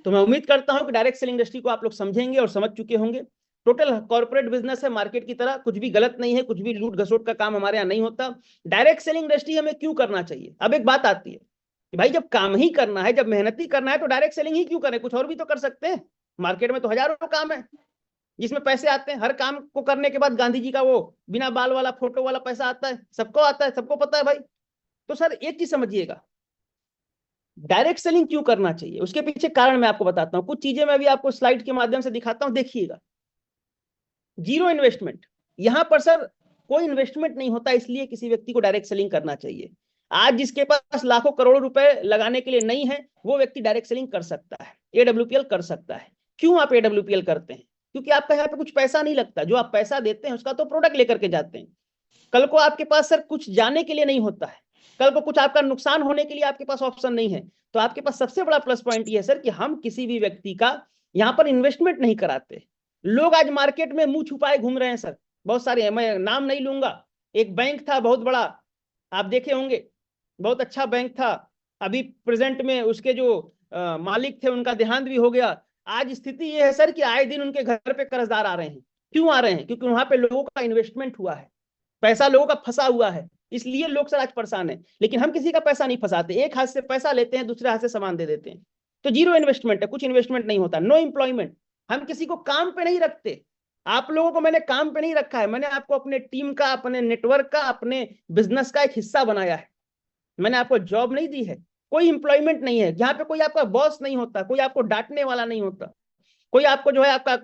तो मैं उम्मीद करता हूं कि डायरेक्ट सेलिंग इंडस्ट्री को आप लोग समझेंगे और समझ चुके होंगे। टोटल कॉर्पोरेट बिजनेस है मार्केट की तरह, कुछ भी गलत नहीं है, कुछ भी लूट घसोट का काम हमारे यहाँ नहीं होता। डायरेक्ट सेलिंग इंडस्ट्री हमें क्यों करना चाहिए? अब एक बात आती है कि भाई जब काम ही करना है, जब मेहनत ही करना है, तो डायरेक्ट सेलिंग ही क्यों करें? कुछ और भी तो कर सकते हैं। मार्केट में तो हजारों काम है जिसमें पैसे आते हैं। हर काम को करने के बाद गांधी जी का वो बिना बाल वाला फोटो वाला पैसा आता है, सबको आता है, सबको पता है भाई। तो सर एक चीज समझिएगा, डायरेक्ट सेलिंग क्यों करना चाहिए उसके पीछे कारण मैं आपको बताता हूं। कुछ चीजें मैं भी आपको स्लाइड के माध्यम से दिखाता हूं, देखिएगा। जीरो इन्वेस्टमेंट, यहां पर सर कोई इन्वेस्टमेंट नहीं होता, इसलिए किसी व्यक्ति को डायरेक्ट सेलिंग करना चाहिए। आज जिसके पास लाखों करोड़ों रुपए लगाने के लिए नहीं है, वो व्यक्ति डायरेक्ट सेलिंग कर सकता है, AWPL कर सकता है। क्यों आप AWPL करते हैं? क्योंकि आपका यहाँ पे कुछ पैसा नहीं लगता, जो आप पैसा देते हैं उसका तो प्रोडक्ट लेकर के जाते हैं। कल को आपके पास सर कुछ जाने के लिए नहीं होता है, कल को कुछ आपका नुकसान होने के लिए आपके पास ऑप्शन नहीं है, तो आपके पास सबसे बड़ा प्लस पॉइंट ये है सर कि हम किसी भी व्यक्ति का यहाँ पर इन्वेस्टमेंट नहीं कराते। लोग आज मार्केट में मुंह छुपाए घूम रहे हैं सर, बहुत सारे, मैं नाम नहीं लूंगा। एक बैंक था बहुत बड़ा, आप देखे होंगे, बहुत अच्छा बैंक था, अभी प्रेजेंट में उसके जो मालिक थे उनका देहांत भी हो गया। आज स्थिति ये है सर कि आए दिन उनके घर पे कर्जदार आ रहे हैं। क्यों आ रहे हैं? क्योंकि वहां पे लोगों का इन्वेस्टमेंट हुआ है, पैसा लोगों का फंसा हुआ है। इसलिए लोग सर आज परेशान है। लेकिन हम किसी का पैसा नहीं फंसाते, एक हाथ से पैसा लेते हैं, दूसरे हाथ से सामान दे देते हैं। तो जीरो इन्वेस्टमेंट है, कुछ इन्वेस्टमेंट नहीं होता। नो एम्प्लॉयमेंट, हम किसी को काम पे नहीं रखते। आप लोगों को मैंने काम पे नहीं रखा है, मैंने आपको अपने टीम का, अपने नेटवर्क का, अपने बिजनेस का एक हिस्सा बनाया है। मैंने आपको जॉब नहीं दी है। कोई एम्प्लॉयमेंट नहीं है यहाँ पे, कोई आपका बॉस नहीं होता, कोई आपको डांटने वाला नहीं होता, कोई आपको जो है आपका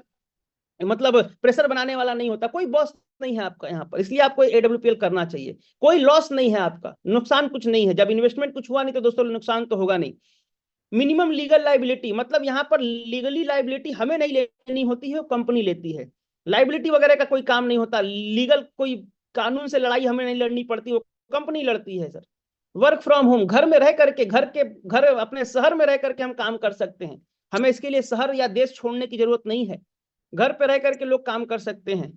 मतलब प्रेशर बनाने वाला नहीं होता, कोई बॉस नहीं है आपका यहाँ पर। इसलिए आपको AWPL करना चाहिए। कोई लॉस नहीं है आपका, नुकसान कुछ नहीं है। जब इन्वेस्टमेंट कुछ हुआ नहीं तो दोस्तों नुकसान तो होगा नहीं। मिनिमम लीगल लाइबिलिटी, मतलब यहाँ पर लीगली लाइबिलिटी हमें नहीं लेनी होती है, कंपनी लेती है। लाइबिलिटी वगैरह का कोई काम नहीं होता, लीगल कोई कानून से लड़ाई हमें नहीं लड़नी पड़ती, वो कंपनी लड़ती है सर। वर्क फ्रॉम होम, घर में रह करके, घर अपने शहर में रह करके हम काम कर सकते हैं। हमें इसके लिए शहर या देश छोड़ने की जरूरत नहीं है, घर पे रह करके लोग काम कर सकते हैं।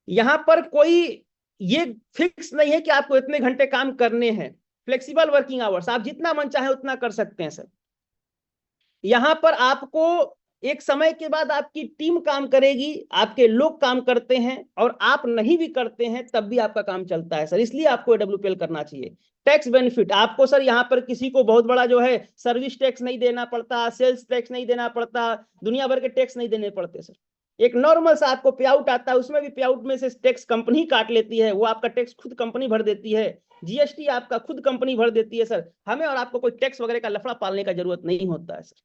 यहाँ पर कोई ये फिक्स नहीं है कि आपको इतने घंटे काम करने हैं। फ्लेक्सिबल वर्किंग आवर्स, आप जितना मन चाहे उतना कर सकते हैं सर। यहाँ पर आपको एक समय के बाद आपकी टीम काम करेगी, आपके लोग काम करते हैं, और आप नहीं भी करते हैं तब भी आपका काम चलता है सर। इसलिए आपको AWPL करना चाहिए। टैक्स बेनिफिट, आपको सर यहाँ पर किसी को बहुत बड़ा जो है सर्विस टैक्स नहीं देना पड़ता, सेल्स टैक्स नहीं देना पड़ता, दुनिया भर के टैक्स नहीं देने पड़ते सर। एक नॉर्मल सा आपको पे आउट आता है, उसमें भी पे आउट में से टैक्स कंपनी काट लेती है, वो आपका टैक्स खुद कंपनी भर देती है। GST आपका खुद कंपनी भर देती है सर। हमें और आपको कोई टैक्स वगैरह का लफड़ा पालने का जरूरत नहीं होता है सर।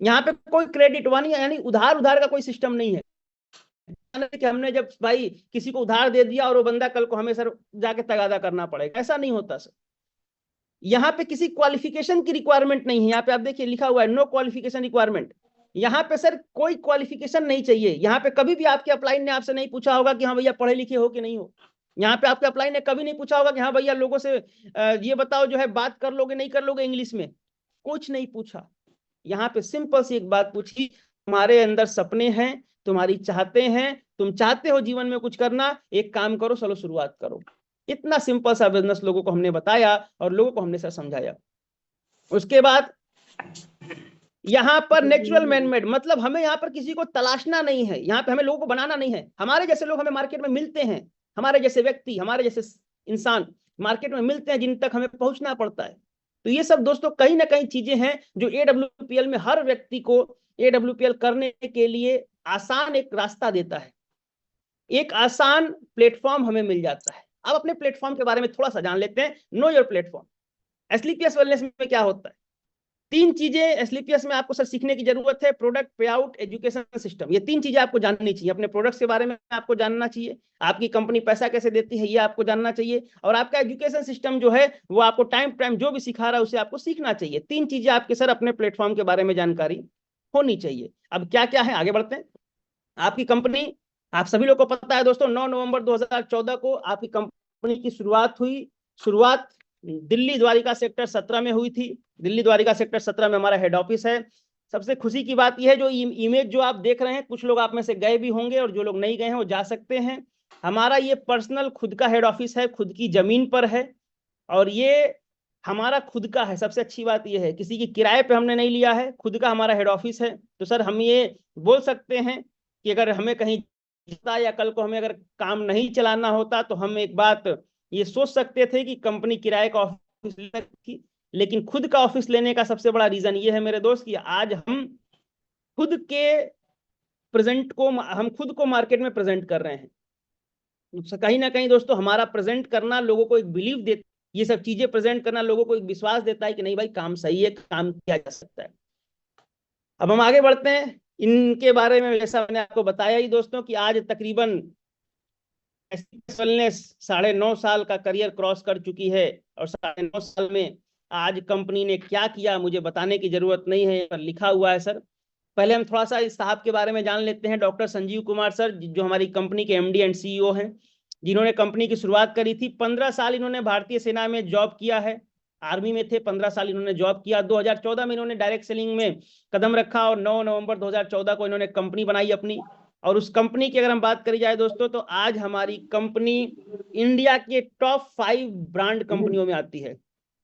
यहाँ पे कोई क्रेडिट वानी यानी उधार का कोई सिस्टम नहीं है कि हमने जब भाई किसी को उधार दे दिया और वो बंदा कल को हमें सर जाके तगादा करना पड़ेगा, ऐसा नहीं होता सर। यहाँ पे किसी क्वालिफिकेशन की रिक्वायरमेंट नहीं है। यहाँ पे आप देखिए लिखा हुआ है नो क्वालिफिकेशन रिक्वायरमेंट। यहाँ पे सर कोई क्वालिफिकेशन नहीं चाहिए। यहाँ पे कभी भी आपके अपलाइन ने आपसे नहीं पूछा होगा कि हाँ भैया पढ़े लिखे हो कि नहीं हो। यहाँ पे आपके अपलाइन ने कभी नहीं पूछा होगा कि हाँ भैया लोगों से ये बताओ जो है बात कर लोगे नहीं कर लोगे इंग्लिश में, कुछ नहीं पूछा। यहाँ पे सिंपल सी एक बात पूछी, तुम्हारे अंदर सपने हैं, तुम्हारी चाहते हैं, तुम चाहते हो जीवन में कुछ करना, एक काम करो, चलो शुरुआत करो। इतना सिंपल सा बिजनेस लोगों को हमने बताया और लोगों को हमने सर समझाया। उसके बाद यहाँ पर नेचुरल मैनमेड, मतलब हमें यहाँ पर किसी को तलाशना नहीं है, यहाँ पे हमें लोगों को बनाना नहीं है। हमारे जैसे लोग हमें मार्केट में मिलते हैं, हमारे जैसे व्यक्ति, हमारे जैसे इंसान मार्केट में मिलते हैं जिन तक हमें पहुंचना पड़ता है। तो ये सब दोस्तों कहीं ना कहीं चीजें हैं जो AWPL में हर व्यक्ति को AWPL करने के लिए आसान एक रास्ता देता है, एक आसान प्लेटफॉर्म हमें मिल जाता है। अब अपने प्लेटफॉर्म के बारे में थोड़ा सा जान लेते हैं। Know your platform. SLPS wellness में क्या होता है? 3 चीजें SLPS में आपको सर सीखने की जरूरत है, प्रोडक्ट, पे आउट, एजुकेशन सिस्टम। ये 3 चीजें आपको जाननी चाहिए। अपने प्रोडक्ट्स के बारे में आपको जानना चाहिए, आपकी कंपनी पैसा कैसे देती है ये आपको जानना चाहिए, और आपका एजुकेशन सिस्टम जो है वो आपको टाइम जो भी सिखा रहा है उसे आपको सीखना चाहिए। 3 चीजें आपके सर अपने प्लेटफॉर्म के बारे में जानकारी होनी चाहिए। अब क्या क्या है, आगे बढ़ते हैं। आपकी कंपनी, आप सभी लोग को पता है दोस्तों, 9 नवंबर 2014 को आपकी कंपनी की शुरुआत हुई। शुरुआत दिल्ली द्वारिका सेक्टर 17 में हुई थी। दिल्ली द्वारिका सेक्टर 17 में हमारा हेड ऑफिस है। सबसे खुशी की बात यह है, जो इमेज जो आप देख रहे हैं, कुछ लोग आप में से गए भी होंगे और जो लोग नहीं गए हैं वो जा सकते हैं। हमारा ये पर्सनल खुद का हेड ऑफिस है, खुद की जमीन पर है, और ये हमारा खुद का है। सबसे अच्छी बात यह है किसी की किराए पे हमने नहीं लिया है, खुद का हमारा हेड ऑफिस है। तो सर हम ये बोल सकते हैं कि अगर हमें कहीं या कल को हमें अगर काम नहीं चलाना होता तो हम एक बात ये सोच सकते थे कि कंपनी किराए का ऑफिस ले सकती, लेकिन खुद का ऑफिस लेने का सबसे बड़ा रीजन ये है मेरे दोस्त कि आज हम खुद के प्रेजेंट को, हम खुद को मार्केट में प्रेजेंट कर रहे हैं। कहीं ना कहीं दोस्तों हमारा प्रेजेंट करना लोगों को एक बिलीव देता, ये सब चीजें प्रेजेंट करना लोगों को एक विश्वास देता है कि नहीं भाई काम सही है, काम किया जा सकता है। अब हम आगे बढ़ते हैं। इनके बारे में जैसा मैंने आपको बताया ही दोस्तों कि आज तकरीबन 9.5 साल का करियर क्रॉस कर चुकी है, और 9.5 साल में आज कंपनी ने क्या किया मुझे बताने की जरूरत नहीं है, पर लिखा हुआ है सर। पहले हम थोड़ा सा इस साहब के बारे में जान लेते हैं। डॉक्टर संजीव कुमार सर, जो हमारी कंपनी के MD एंड CEO हैं, जिन्होंने कंपनी की शुरुआत करी थी। 15 साल इन्होंने भारतीय सेना में जॉब किया है, आर्मी में थे, 15 साल इन्होंने जॉब किया। 2014 में इन्होंने डायरेक्ट सेलिंग में कदम रखा और 9 नवंबर 2014 को इन्होंने कंपनी बनाई अपनी। और उस कंपनी की अगर हम बात करी जाए दोस्तों, तो आज हमारी कंपनी इंडिया के टॉप 5 ब्रांड कंपनियों में आती है।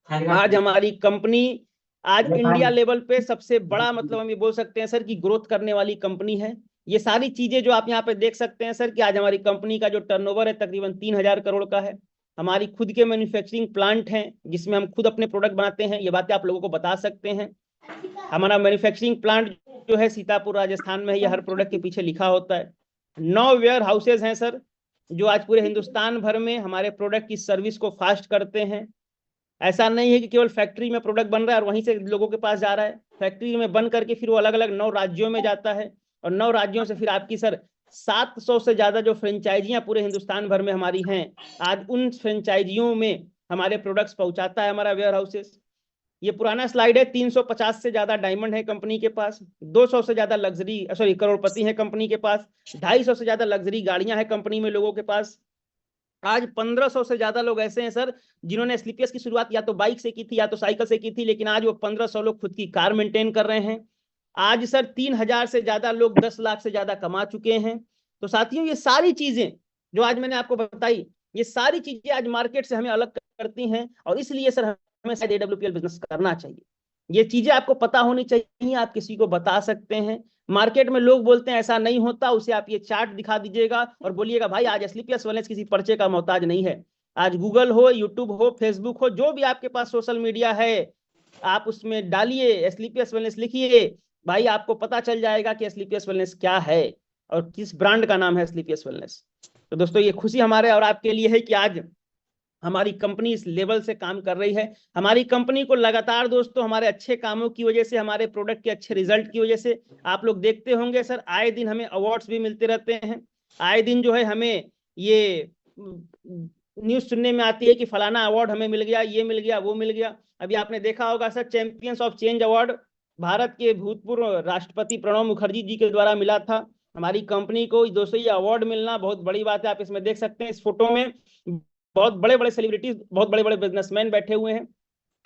आज हमारी कंपनी आज इंडिया लेवल पे सबसे बड़ा, मतलब हम ये बोल सकते हैं सर कि ग्रोथ करने वाली कंपनी है। ये सारी चीजें जो आप यहाँ पे देख सकते हैं सर कि आज हमारी कंपनी का जो टर्नओवर है तकरीबन 3000 करोड़ का है। हमारी खुद के मैन्युफैक्चरिंग प्लांट हैं जिसमें हम खुद अपने प्रोडक्ट बनाते हैं, ये बातें आप लोगों को बता सकते हैं। हमारा मैन्युफैक्चरिंग प्लांट जो है सीतापुर राजस्थान में है, ये हर प्रोडक्ट के पीछे लिखा होता है। 9 वेयर हाउसेज हैं सर, जो आज पूरे हिंदुस्तान भर में हमारे प्रोडक्ट की सर्विस को फास्ट करते हैं। ऐसा नहीं है कि केवल फैक्ट्री में प्रोडक्ट बन रहा है और वहीं से लोगों के पास जा रहा है, फैक्ट्री में बन करके फिर वो अलग अलग 9 राज्यों में जाता है, और 9 राज्यों से फिर आपकी सर 700 से ज्यादा जो फ्रेंचाइजियां पूरे हिंदुस्तान भर में हमारी हैं, आज उन फ्रेंचाइजियों में हमारे प्रोडक्ट्स पहुंचाता है हमारा वेयर हाउसेस। ये पुराना स्लाइड है, 350 से ज्यादा डायमंड है कंपनी के पास, 200 से ज्यादा करोड़पति है कंपनी के पास, 250 से ज्यादा लग्जरी गाड़ियां हैं कंपनी में लोगों के पास। आज 1500 से ज्यादा लोग ऐसे हैं सर जिन्होंने एसलीपीएस की शुरुआत या तो बाइक से की थी या तो साइकिल से की थी, लेकिन आज वो 1500 लोग खुद की कार मेंटेन कर रहे हैं। आज सर 3000 से ज्यादा लोग 10 लाख से ज्यादा कमा चुके हैं। तो साथियों, ये सारी चीजें जो आज मैंने आपको बताई, ये सारी चीजें आज मार्केट से हमें अलग करती हैं, और इसलिए सर हमें शायद AWPL बिजनेस करना चाहिए। ये चीजें आपको पता होनी चाहिए, आप किसी को बता सकते हैं। मार्केट में लोग बोलते हैं ऐसा नहीं होता, उसे आप ये चार्ट दिखा दीजिएगा और बोलिएगा भाई आज एसलीपीएस वेलनेस किसी पर्चे का मोहताज नहीं है। आज गूगल हो, यूट्यूब हो, फेसबुक हो, जो भी आपके पास सोशल मीडिया है, आप उसमें डालिए एसलीपीएस वेलनेस लिखिए, भाई आपको पता चल जाएगा कि एसलीपीएस वेलनेस क्या है और किस ब्रांड का नाम है एसलीपीएस वेलनेस। तो दोस्तों, ये खुशी हमारे और आपके लिए है कि आज हमारी कंपनी इस लेवल से काम कर रही है। हमारी कंपनी को लगातार दोस्तों हमारे अच्छे कामों की वजह से, हमारे प्रोडक्ट के अच्छे रिजल्ट की वजह से, आप लोग देखते होंगे सर आए दिन हमें अवार्ड्स भी मिलते रहते हैं। आए दिन जो है हमें ये न्यूज सुनने में आती है कि फलाना अवार्ड हमें मिल गया, ये मिल गया, वो मिल गया। अभी आपने देखा होगा sir champions of change award Bharat के भूतपूर्व राष्ट्रपति प्रणब मुखर्जी जी के द्वारा मिला था हमारी कंपनी को। दोस्तों, ये अवार्ड मिलना बहुत बड़ी बात है। आप इसमें देख सकते हैं, इस फोटो में बहुत बड़े बड़े सेलिब्रिटीज, बहुत बड़े बड़े बिजनेसमैन बैठे हुए हैं।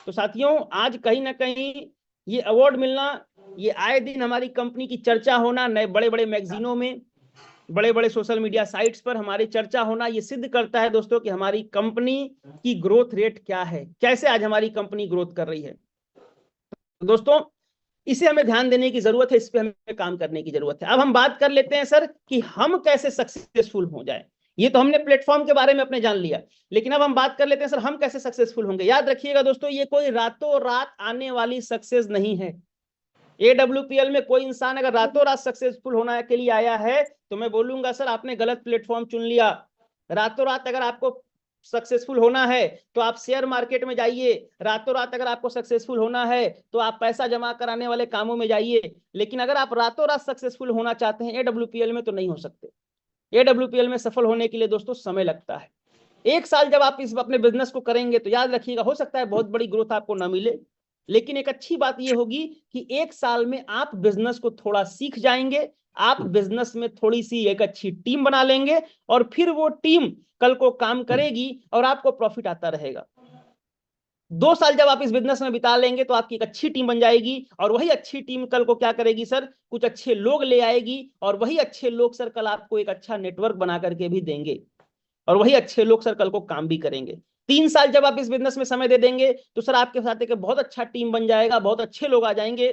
तो साथियों, आज कहीं ना कहीं ये अवार्ड मिलना, ये आए दिन हमारी कंपनी की चर्चा होना, नए बड़े बड़े मैगजीनों में, बड़े बड़े सोशल मीडिया साइट्स पर हमारी चर्चा होना, ये सिद्ध करता है दोस्तों कि हमारी कंपनी की ग्रोथ रेट क्या है, कैसे आज हमारी कंपनी ग्रोथ कर रही है। तो दोस्तों, इसे हमें ध्यान देने की जरूरत है, इस पे हमें काम करने की जरूरत है। अब हम बात कर लेते हैं सर कि हम कैसे सक्सेसफुल हो जाए। ये तो हमने प्लेटफॉर्म के बारे में अपने जान लिया, लेकिन अब हम बात कर लेते हैं सर हम कैसे सक्सेसफुल होंगे। याद रखिएगा दोस्तों, ये कोई रातों रात आने वाली सक्सेस नहीं है। AWPL में कोई इंसान अगर रातों रात सक्सेसफुल होने के लिए आया है तो मैं बोलूंगा सर आपने गलत प्लेटफॉर्म चुन लिया। रातों रात अगर आपको सक्सेसफुल होना है तो आप शेयर मार्केट में जाइए, रातों रात अगर आपको सक्सेसफुल होना है तो आप पैसा जमा कराने वाले कामों में जाइए, लेकिन अगर आप रातों रात सक्सेसफुल होना चाहते हैं AWPL में तो नहीं हो सकते। AWPL में सफल होने के लिए दोस्तों समय लगता है। 1 साल जब आप इस अपने बिजनेस को करेंगे तो याद रखिएगा, हो सकता है बहुत बड़ी ग्रोथ आपको ना मिले, लेकिन एक अच्छी बात यह होगी कि 1 साल में आप बिजनेस को थोड़ा सीख जाएंगे, आप बिजनेस में थोड़ी सी एक अच्छी टीम बना लेंगे, और फिर वो टीम कल को काम करेगी और आपको प्रॉफिट आता रहेगा। 2 साल जब आप इस बिजनेस में बिता लेंगे तो आपकी एक अच्छी टीम बन जाएगी, और वही अच्छी टीम कल को क्या करेगी सर, कुछ अच्छे लोग ले आएगी, और वही अच्छे लोग सर कल आपको एक अच्छा नेटवर्क बना करके भी देंगे, और वही अच्छे लोग सर कल को काम भी करेंगे। 3 साल जब आप इस बिजनेस में समय दे देंगे तो सर आपके साथ एक बहुत अच्छा टीम बन जाएगा, बहुत अच्छे लोग आ जाएंगे,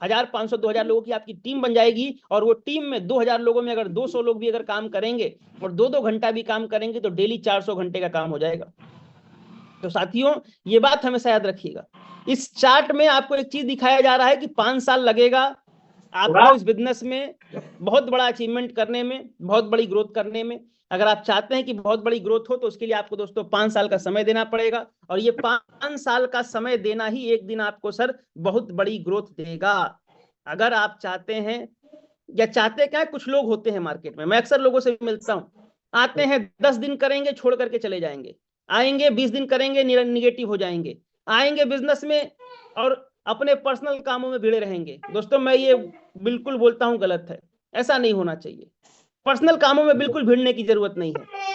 1500 2000 लोगों की आपकी टीम बन जाएगी, और वो टीम में 2000 लोगों में अगर 200 लोग भी अगर काम करेंगे और 2-2 घंटा भी काम करेंगे तो डेली 400 घंटे का काम हो जाएगा। तो साथियों, ये बात हमेशा याद रखिएगा। इस चार्ट में आपको एक चीज दिखाया जा रहा है कि 5 साल लगेगा आपको इस बिजनेस में बहुत बड़ा अचीवमेंट करने में, बहुत बड़ी ग्रोथ करने में। अगर आप चाहते हैं कि बहुत बड़ी ग्रोथ हो तो उसके लिए आपको दोस्तों 5 साल का समय देना पड़ेगा, और ये 5 साल का समय देना ही एक दिन आपको सर बहुत बड़ी ग्रोथ देगा। अगर आप चाहते हैं, या चाहते क्या, कुछ लोग होते हैं मार्केट में, मैं अक्सर लोगों से मिलता हूं, आते हैं 10 दिन करेंगे छोड़ करके चले जाएंगे, आएंगे 20 दिन करेंगे निगेटिव हो जाएंगे, आएंगे बिजनेस में और अपने पर्सनल कामों में भिड़े रहेंगे। दोस्तों, मैं ये बिल्कुल बोलता हूं गलत है, ऐसा नहीं होना चाहिए। पर्सनल कामों में बिल्कुल भिड़ने की जरूरत नहीं है।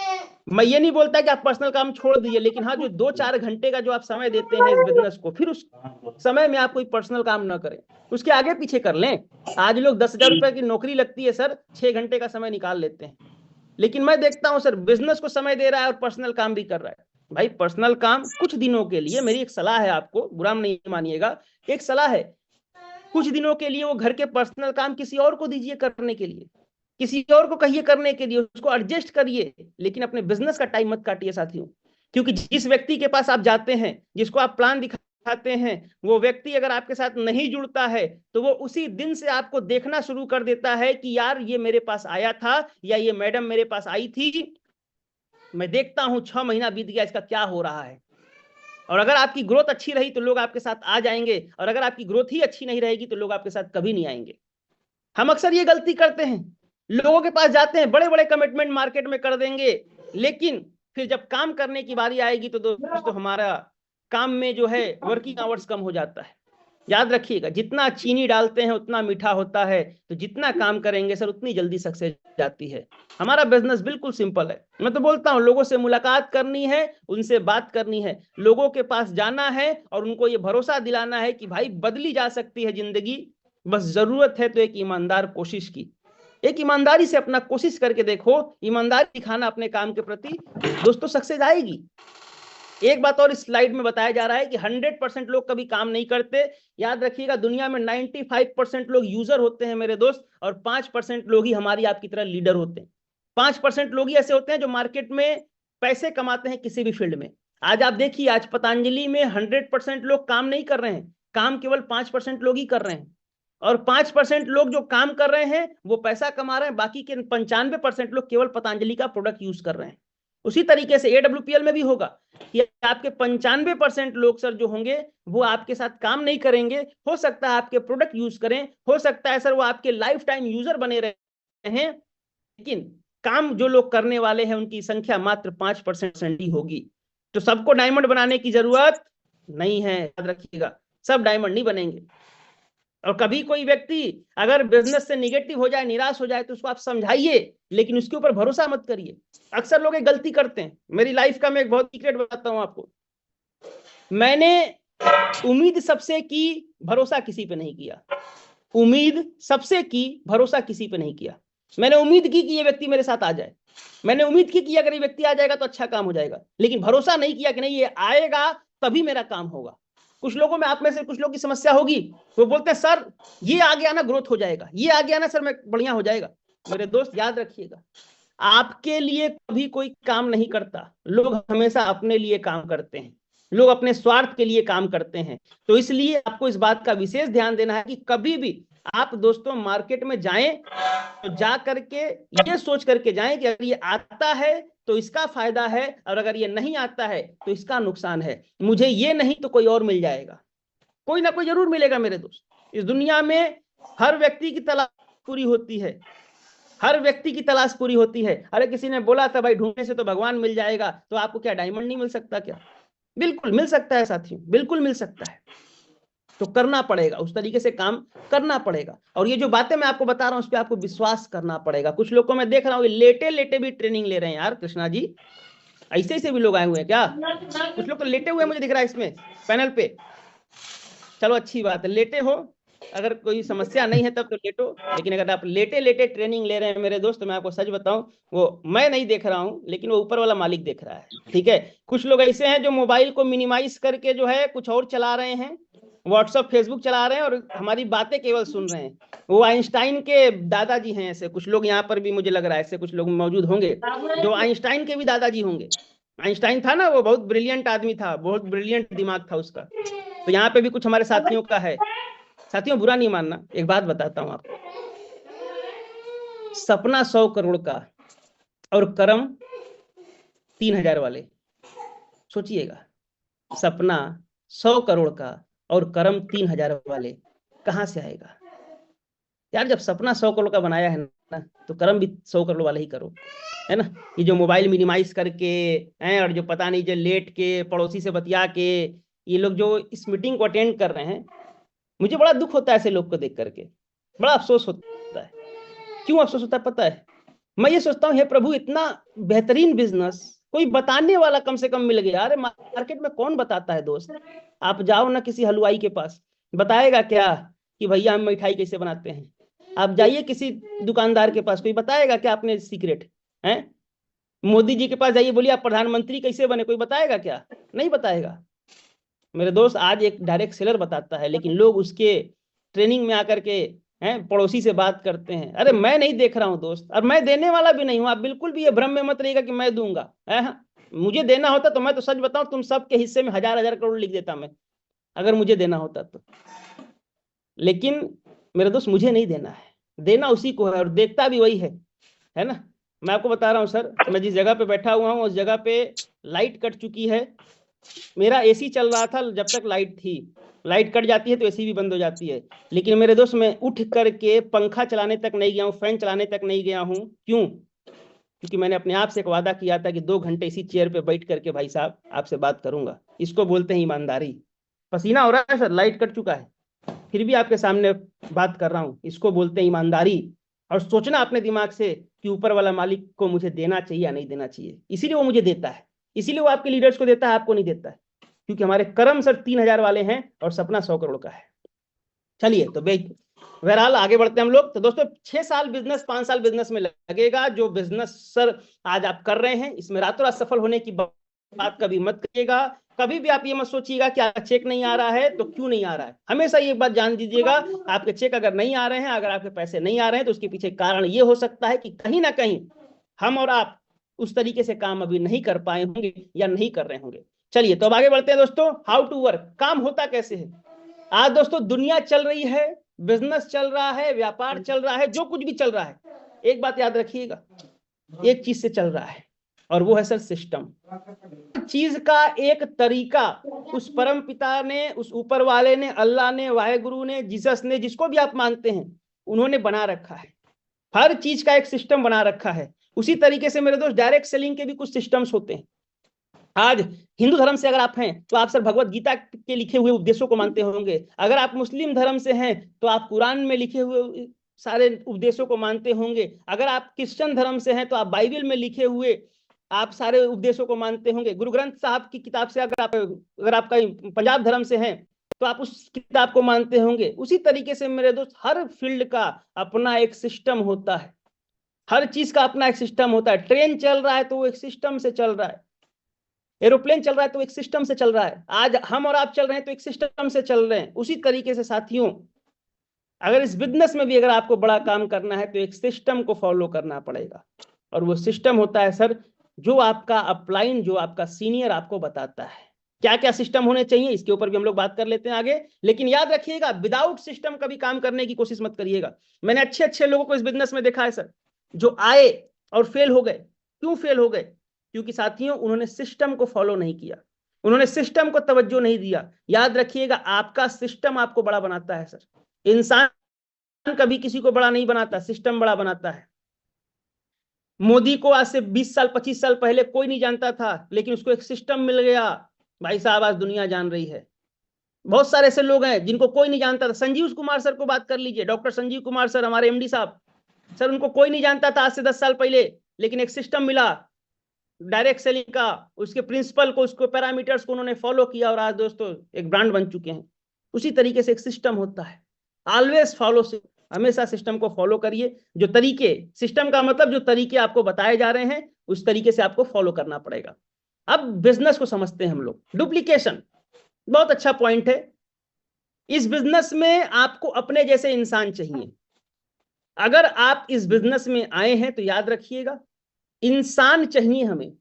मैं ये नहीं बोलता कि आप पर्सनल काम छोड़ दीजिए, लेकिन हाँ, जो 2-4 घंटे का जो आप समय देते हैं इस बिजनेस को, फिर उस समय में आप कोई पर्सनल काम ना करें, उसके आगे पीछे कर लें। आज लोग 10,000 रुपए की नौकरी लगती है सर, 6 घंटे का समय निकाल लेते हैं, लेकिन मैं देखता हूं सर बिजनेस को समय दे रहा है और पर्सनल काम भी कर रहा है। भाई पर्सनल काम कुछ दिनों के लिए, मेरी एक सलाह है आपको, बुरा नहीं मानिएगा, एक सलाह है, कुछ दिनों के लिए वो घर के पर्सनल काम किसी और को दीजिए करने के लिए, किसी और को कहिए करने के लिए, उसको एडजस्ट करिए, लेकिन अपने बिजनेस का टाइम मत काटिए साथियों। क्योंकि जिस व्यक्ति के पास आप जाते हैं, जिसको आप प्लान दिखाते हैं, वो व्यक्ति अगर आपके साथ नहीं जुड़ता है तो वो उसी दिन से आपको देखना शुरू कर देता है कि यार ये मेरे पास आया था या ये मैडम मेरे पास आई थी, मैं देखता हूं 6 महीना बीत गया, इसका क्या हो रहा है। और अगर आपकी ग्रोथ अच्छी रही तो लोग आपके साथ आ जाएंगे, और अगर आपकी ग्रोथ ही अच्छी नहीं रहेगी तो लोग आपके साथ कभी नहीं आएंगे। हम अक्सर ये गलती करते हैं, लोगों के पास जाते हैं, बड़े बड़े कमिटमेंट मार्केट में कर देंगे, लेकिन फिर जब काम करने की बारी आएगी तो दोस्तों हमारा काम में जो है वर्किंग आवर्स कम हो जाता है। याद रखिएगा, जितना चीनी डालते हैं उतना मीठा होता है, तो जितना काम करेंगे सर उतनी जल्दी सक्सेस जाती है। हमारा बिजनेस बिल्कुल सिंपल है। मैं तो बोलता हूं लोगों से मुलाकात करनी है, उनसे बात करनी है, लोगों के पास जाना है और उनको ये भरोसा दिलाना है कि भाई बदली जा सकती है जिंदगी, बस जरूरत है तो एक ईमानदार कोशिश की। एक ईमानदारी से अपना कोशिश करके देखो, ईमानदारी दिखाना अपने काम के प्रति, दोस्तों सक्सेस आएगी। एक बात और इस स्लाइड में बताया जा रहा है कि 100% लोग कभी काम नहीं करते। याद रखिएगा, दुनिया में 95% लोग यूजर होते हैं मेरे दोस्त, और 5% लोग ही हमारी आपकी तरह लीडर होते हैं। 5% लोग ही ऐसे होते हैं जो मार्केट में पैसे कमाते हैं किसी भी फील्ड में। आज आप देखिए, आज पतंजलि में 100% लोग काम नहीं कर रहे हैं, काम केवल 5% लोग ही कर रहे हैं, और 5% लोग जो काम कर रहे हैं वो पैसा कमा रहे हैं, बाकी के 95% लोग केवल पतंजलि का प्रोडक्ट यूज कर रहे हैं। उसी तरीके से AWPL में भी होगा कि आपके 95% लोग सर जो होंगे वो आपके साथ काम नहीं करेंगे। हो सकता है आपके प्रोडक्ट यूज करें, हो सकता है सर वो आपके लाइफ टाइम यूजर बने रहे हैं, लेकिन काम जो लोग करने वाले हैं उनकी संख्या मात्र 5% ही होगी। तो सबको डायमंड बनाने की जरूरत नहीं है, याद रखिएगा, सब डायमंड नहीं बनेंगे। और कभी कोई व्यक्ति अगर बिजनेस से निगेटिव हो जाए, निराश हो जाए, तो उसको आप समझाइए, लेकिन उसके ऊपर भरोसा मत करिए। अक्सर लोग एक गलती करते हैं, मेरी लाइफ का मैं एक बहुत सीक्रेट बताता हूं आपको। मैंने उम्मीद सबसे की, भरोसा किसी पे नहीं किया। उम्मीद सबसे की, भरोसा किसी पे नहीं किया। मैंने उम्मीद की कि ये व्यक्ति मेरे साथ आ जाए, मैंने उम्मीद की कि अगर ये व्यक्ति आ जाएगा तो अच्छा काम हो जाएगा, लेकिन भरोसा नहीं किया कि नहीं ये आएगा तभी मेरा काम होगा। कुछ लोगों में, आप में से कुछ लोग की समस्या होगी, वो बोलते हैं सर ये आ गया ना ग्रोथ हो जाएगा, ये आ गया ना सर मैं बढ़िया हो जाएगा। मेरे दोस्त याद रखिएगा, आपके लिए कभी कोई काम नहीं करता, लोग हमेशा अपने लिए काम करते हैं, लोग अपने स्वार्थ के लिए काम करते हैं। तो इसलिए आपको इस बात का विशेष ध्यान देना है कि कभी भी आप दोस्तों मार्केट में जाएं तो जा करके ये सोच करके जाएं कि अगर ये आता है तो इसका फायदा है, और अगर ये नहीं आता है तो इसका नुकसान है। मुझे ये नहीं तो कोई और मिल जाएगा, कोई ना कोई जरूर मिलेगा मेरे दोस्त। इस दुनिया में हर व्यक्ति की तलाश पूरी होती है, हर व्यक्ति की तलाश पूरी होती है। अरे किसी ने बोला था भाई ढूंढने से तो भगवान मिल जाएगा, तो आपको क्या डायमंड नहीं मिल सकता क्या? बिल्कुल मिल सकता है साथियों, बिल्कुल मिल सकता है। तो करना पड़ेगा, उस तरीके से काम करना पड़ेगा। और ये जो बातें मैं आपको बता रहा हूं उस पर आपको विश्वास करना पड़ेगा। कुछ लोग को मैं देख रहा हूँ लेटे लेटे भी ट्रेनिंग ले रहे हैं। यार कृष्णा जी, ऐसे ऐसे भी लोग आए हुए हैं क्या? कुछ लोग तो लेटे हुए मुझे दिख रहा है इसमें पैनल पे। चलो अच्छी बात है, लेटे हो, अगर कोई समस्या नहीं है तब तो लेटो, लेकिन अगर आप लेटे लेटे ट्रेनिंग ले रहे हैं मेरे दोस्त, तो मैं आपको सच बताऊं, वो मैं नहीं देख रहा हूं, लेकिन वो ऊपर वाला मालिक देख रहा है। ठीक है, कुछ लोग ऐसे हैं जो मोबाइल को मिनिमाइज करके जो है कुछ और चला रहे हैं, व्हाट्सएप फेसबुक चला रहे हैं और हमारी बातें केवल सुन रहे हैं। वो आइंस्टाइन के दादाजी हैं, ऐसे कुछ लोग यहाँ पर भी मुझे लग रहा है, ऐसे कुछ लोग मौजूद होंगे जो आइंस्टाइन के भी दादाजी होंगे। आइंस्टाइन था ना, वो बहुत ब्रिलियंट आदमी था, बहुत ब्रिलियंट दिमाग था उसका। तो यहाँ पे भी कुछ हमारे साथियों का है। साथियों बुरा नहीं मानना, एक बात बताता हूं आपको, सपना 100 करोड़ का और कर्म 3000 वाले, सोचिएगा, सपना 100 करोड़ का और कर्म 3000 वाले कहां से आएगा? यार जब सपना 100 करोड़ का बनाया है ना, तो कर्म भी 100 करोड़ वाले ही करो, है ना। ये जो मोबाइल मिनिमाइज करके हैं और जो पता नहीं जो लेट के पड़ोसी से बतिया के ये लोग जो इस मीटिंग को अटेंड कर रहे हैं, मुझे बड़ा दुख होता है ऐसे लोग को देख करके, बड़ा अफसोस होता है। क्यों अफसोस होता है पता है? मैं ये सोचता हूँ हे प्रभु, इतना बेहतरीन बिजनेस कोई बताने वाला कम से कम मिल गया। अरे मार्केट में कौन बताता है दोस्त? आप जाओ ना किसी हलवाई के पास, बताएगा क्या कि भैया हम मिठाई कैसे बनाते हैं? आप जाइए किसी दुकानदार के पास, कोई बताएगा क्या अपने सीक्रेट है? मोदी जी के पास जाइए, बोलिए आप प्रधानमंत्री कैसे बने, कोई बताएगा क्या? नहीं बताएगा मेरे दोस्त। आज एक डायरेक्ट सेलर बताता है, लेकिन लोग उसके ट्रेनिंग में आकर के हैं पड़ोसी से बात करते हैं। अरे मैं नहीं देख रहा हूं दोस्त, और मैं देने वाला भी नहीं हूं। आप बिल्कुल भी ये भ्रम में मत रहिएगा कि मैं दूंगा, है? मुझे देना होता तो मैं तो सच बताऊं, तुम सबके हिस्से में 1000 करोड़ लिख देता मैं, अगर मुझे देना होता तो। लेकिन मेरे दोस्त मुझे नहीं देना है, देना उसी को है, और देखता भी वही है ना। मैं आपको बता रहा हूँ सर, मैं जिस जगह पे बैठा हुआ हूँ उस जगह पे लाइट कट चुकी है। मेरा एसी चल रहा था जब तक लाइट थी, लाइट कट जाती है तो एसी भी बंद हो जाती है। लेकिन मेरे दोस्त मैं उठ करके पंखा चलाने तक नहीं गया हूँ, फैन चलाने तक नहीं गया हूँ। क्यों? क्योंकि मैंने अपने आप से एक वादा किया था कि 2 घंटे इसी चेयर पे बैठ करके भाई साहब आपसे बात करूंगा। इसको बोलते हैं ईमानदारी। पसीना हो रहा है सर, लाइट कट चुका है, फिर भी आपके सामने बात कर रहा हूं, इसको बोलते हैं ईमानदारी। और सोचना अपने दिमाग से कि ऊपर वाला मालिक को मुझे देना चाहिए या नहीं देना चाहिए, इसीलिए वो मुझे देता है, इसीलिए वो आपके लीडर्स को देता है, आपको नहीं देता है। क्योंकि हमारे कर्म सर 3000 वाले हैं और सपना 100 करोड़ का है। चलिए तो बहरहाल आगे बढ़ते हैं हम लोग। तो दोस्तों 6 साल बिजनेस, 5 साल बिजनेस में लगेगा। जो बिजनेस सर आज आप कर रहे हैं इसमें रातों रात सफल होने की बात कभी मत करिएगा। कभी भी आप ये मत सोचिएगा कि आपका चेक नहीं आ रहा है तो क्यों नहीं आ रहा है। हमेशा ये बात जान दीजिएगा, आपके चेक अगर नहीं आ रहे हैं, अगर आपके पैसे नहीं आ रहे हैं तो उसके पीछे कारण ये हो सकता है कि कहीं ना कहीं हम और आप उस तरीके से काम अभी नहीं कर पाए होंगे या नहीं कर रहे होंगे। चलिए तो अब आगे बढ़ते हैं दोस्तों। हाउ टू वर्क, काम होता कैसे है। आज दोस्तों दुनिया चल रही है, बिजनेस चल रहा है, व्यापार चल रहा है, जो कुछ भी चल रहा है, एक बात याद रखिएगा, एक चीज से चल रहा है और वो है सर सिस्टम। चीज का एक तरीका उस परम पिता ने, उस ऊपर वाले ने, अल्लाह ने, वाहेगुरु ने, जीसस ने, जिसको भी आप मानते हैं, उन्होंने बना रखा है। हर चीज का एक सिस्टम बना रखा है। उसी तरीके से मेरे दोस्त डायरेक्ट सेलिंग के भी कुछ सिस्टम्स होते हैं। आज हिंदू धर्म से अगर आप हैं तो आप सर भगवत गीता के लिखे हुए उपदेशों को मानते होंगे। अगर आप मुस्लिम धर्म से हैं तो आप कुरान में लिखे हुए सारे उपदेशों को मानते होंगे। अगर आप क्रिश्चियन धर्म से हैं तो आप बाइबल में लिखे हुए आप सारे उपदेशों को मानते होंगे। गुरु ग्रंथ साहब की किताब से अगर आपका पंजाब धर्म से हैं तो आप उस किताब को मानते होंगे। उसी तरीके से मेरे दोस्त हर फील्ड का अपना एक सिस्टम होता है, हर चीज का अपना एक सिस्टम होता है। ट्रेन चल रहा है तो वो एक सिस्टम से चल रहा है, एरोप्लेन चल रहा है तो एक सिस्टम से चल रहा है, आज हम और आप चल रहे हैं तो एक सिस्टम से चल रहे हैं। उसी तरीके से साथियों अगर इस बिजनेस में भी अगर आपको बड़ा काम करना है तो एक सिस्टम को फॉलो करना पड़ेगा। और वो सिस्टम होता है सर जो आपका अपलाइन, जो आपका सीनियर आपको बताता है क्या क्या सिस्टम होने चाहिए। इसके ऊपर भी हम लोग बात कर लेते हैं आगे। लेकिन याद रखिएगा विदाउट सिस्टम कभी काम करने की कोशिश मत करिएगा। मैंने अच्छे अच्छे लोगों को इस बिजनेस में देखा है सर, जो आए और फेल हो गए। क्यों फेल हो गए? क्योंकि साथियों उन्होंने सिस्टम को फॉलो नहीं किया, उन्होंने सिस्टम को तवज्जो नहीं दिया। याद रखिएगा आपका सिस्टम आपको बड़ा बनाता है सर। इंसान कभी किसी को बड़ा नहीं बनाता, सिस्टम बड़ा बनाता है। मोदी को आज से 20 साल 25 साल पहले कोई नहीं जानता था, लेकिन उसको एक सिस्टम मिल गया। भाई साहब आज दुनिया जान रही है। बहुत सारे ऐसे लोग हैं जिनको कोई नहीं जानता था। संजीव कुमार सर को बात कर लीजिए, डॉक्टर संजीव कुमार सर हमारे एमडी साहब, सर उनको कोई नहीं जानता था आज से 10 साल पहले, लेकिन एक सिस्टम मिला डायरेक्ट सेलिंग का, उसके प्रिंसिपल को, उसको पैरामीटर्स को उन्होंने फॉलो किया और आज दोस्तों एक ब्रांड बन चुके हैं। उसी तरीके से एक सिस्टम होता है, ऑलवेज फॉलो, हमेशा सिस्टम को फॉलो करिए। जो तरीके, सिस्टम का मतलब जो तरीके आपको बताए जा रहे हैं उस तरीके से आपको फॉलो करना पड़ेगा। अब बिजनेस को समझते हैं हम लोग। डुप्लीकेशन बहुत अच्छा पॉइंट है। इस बिजनेस में आपको अपने जैसे इंसान चाहिए। अगर आप इस बिजनेस में आए हैं तो याद रखिएगा इंसान चाहिए हमें।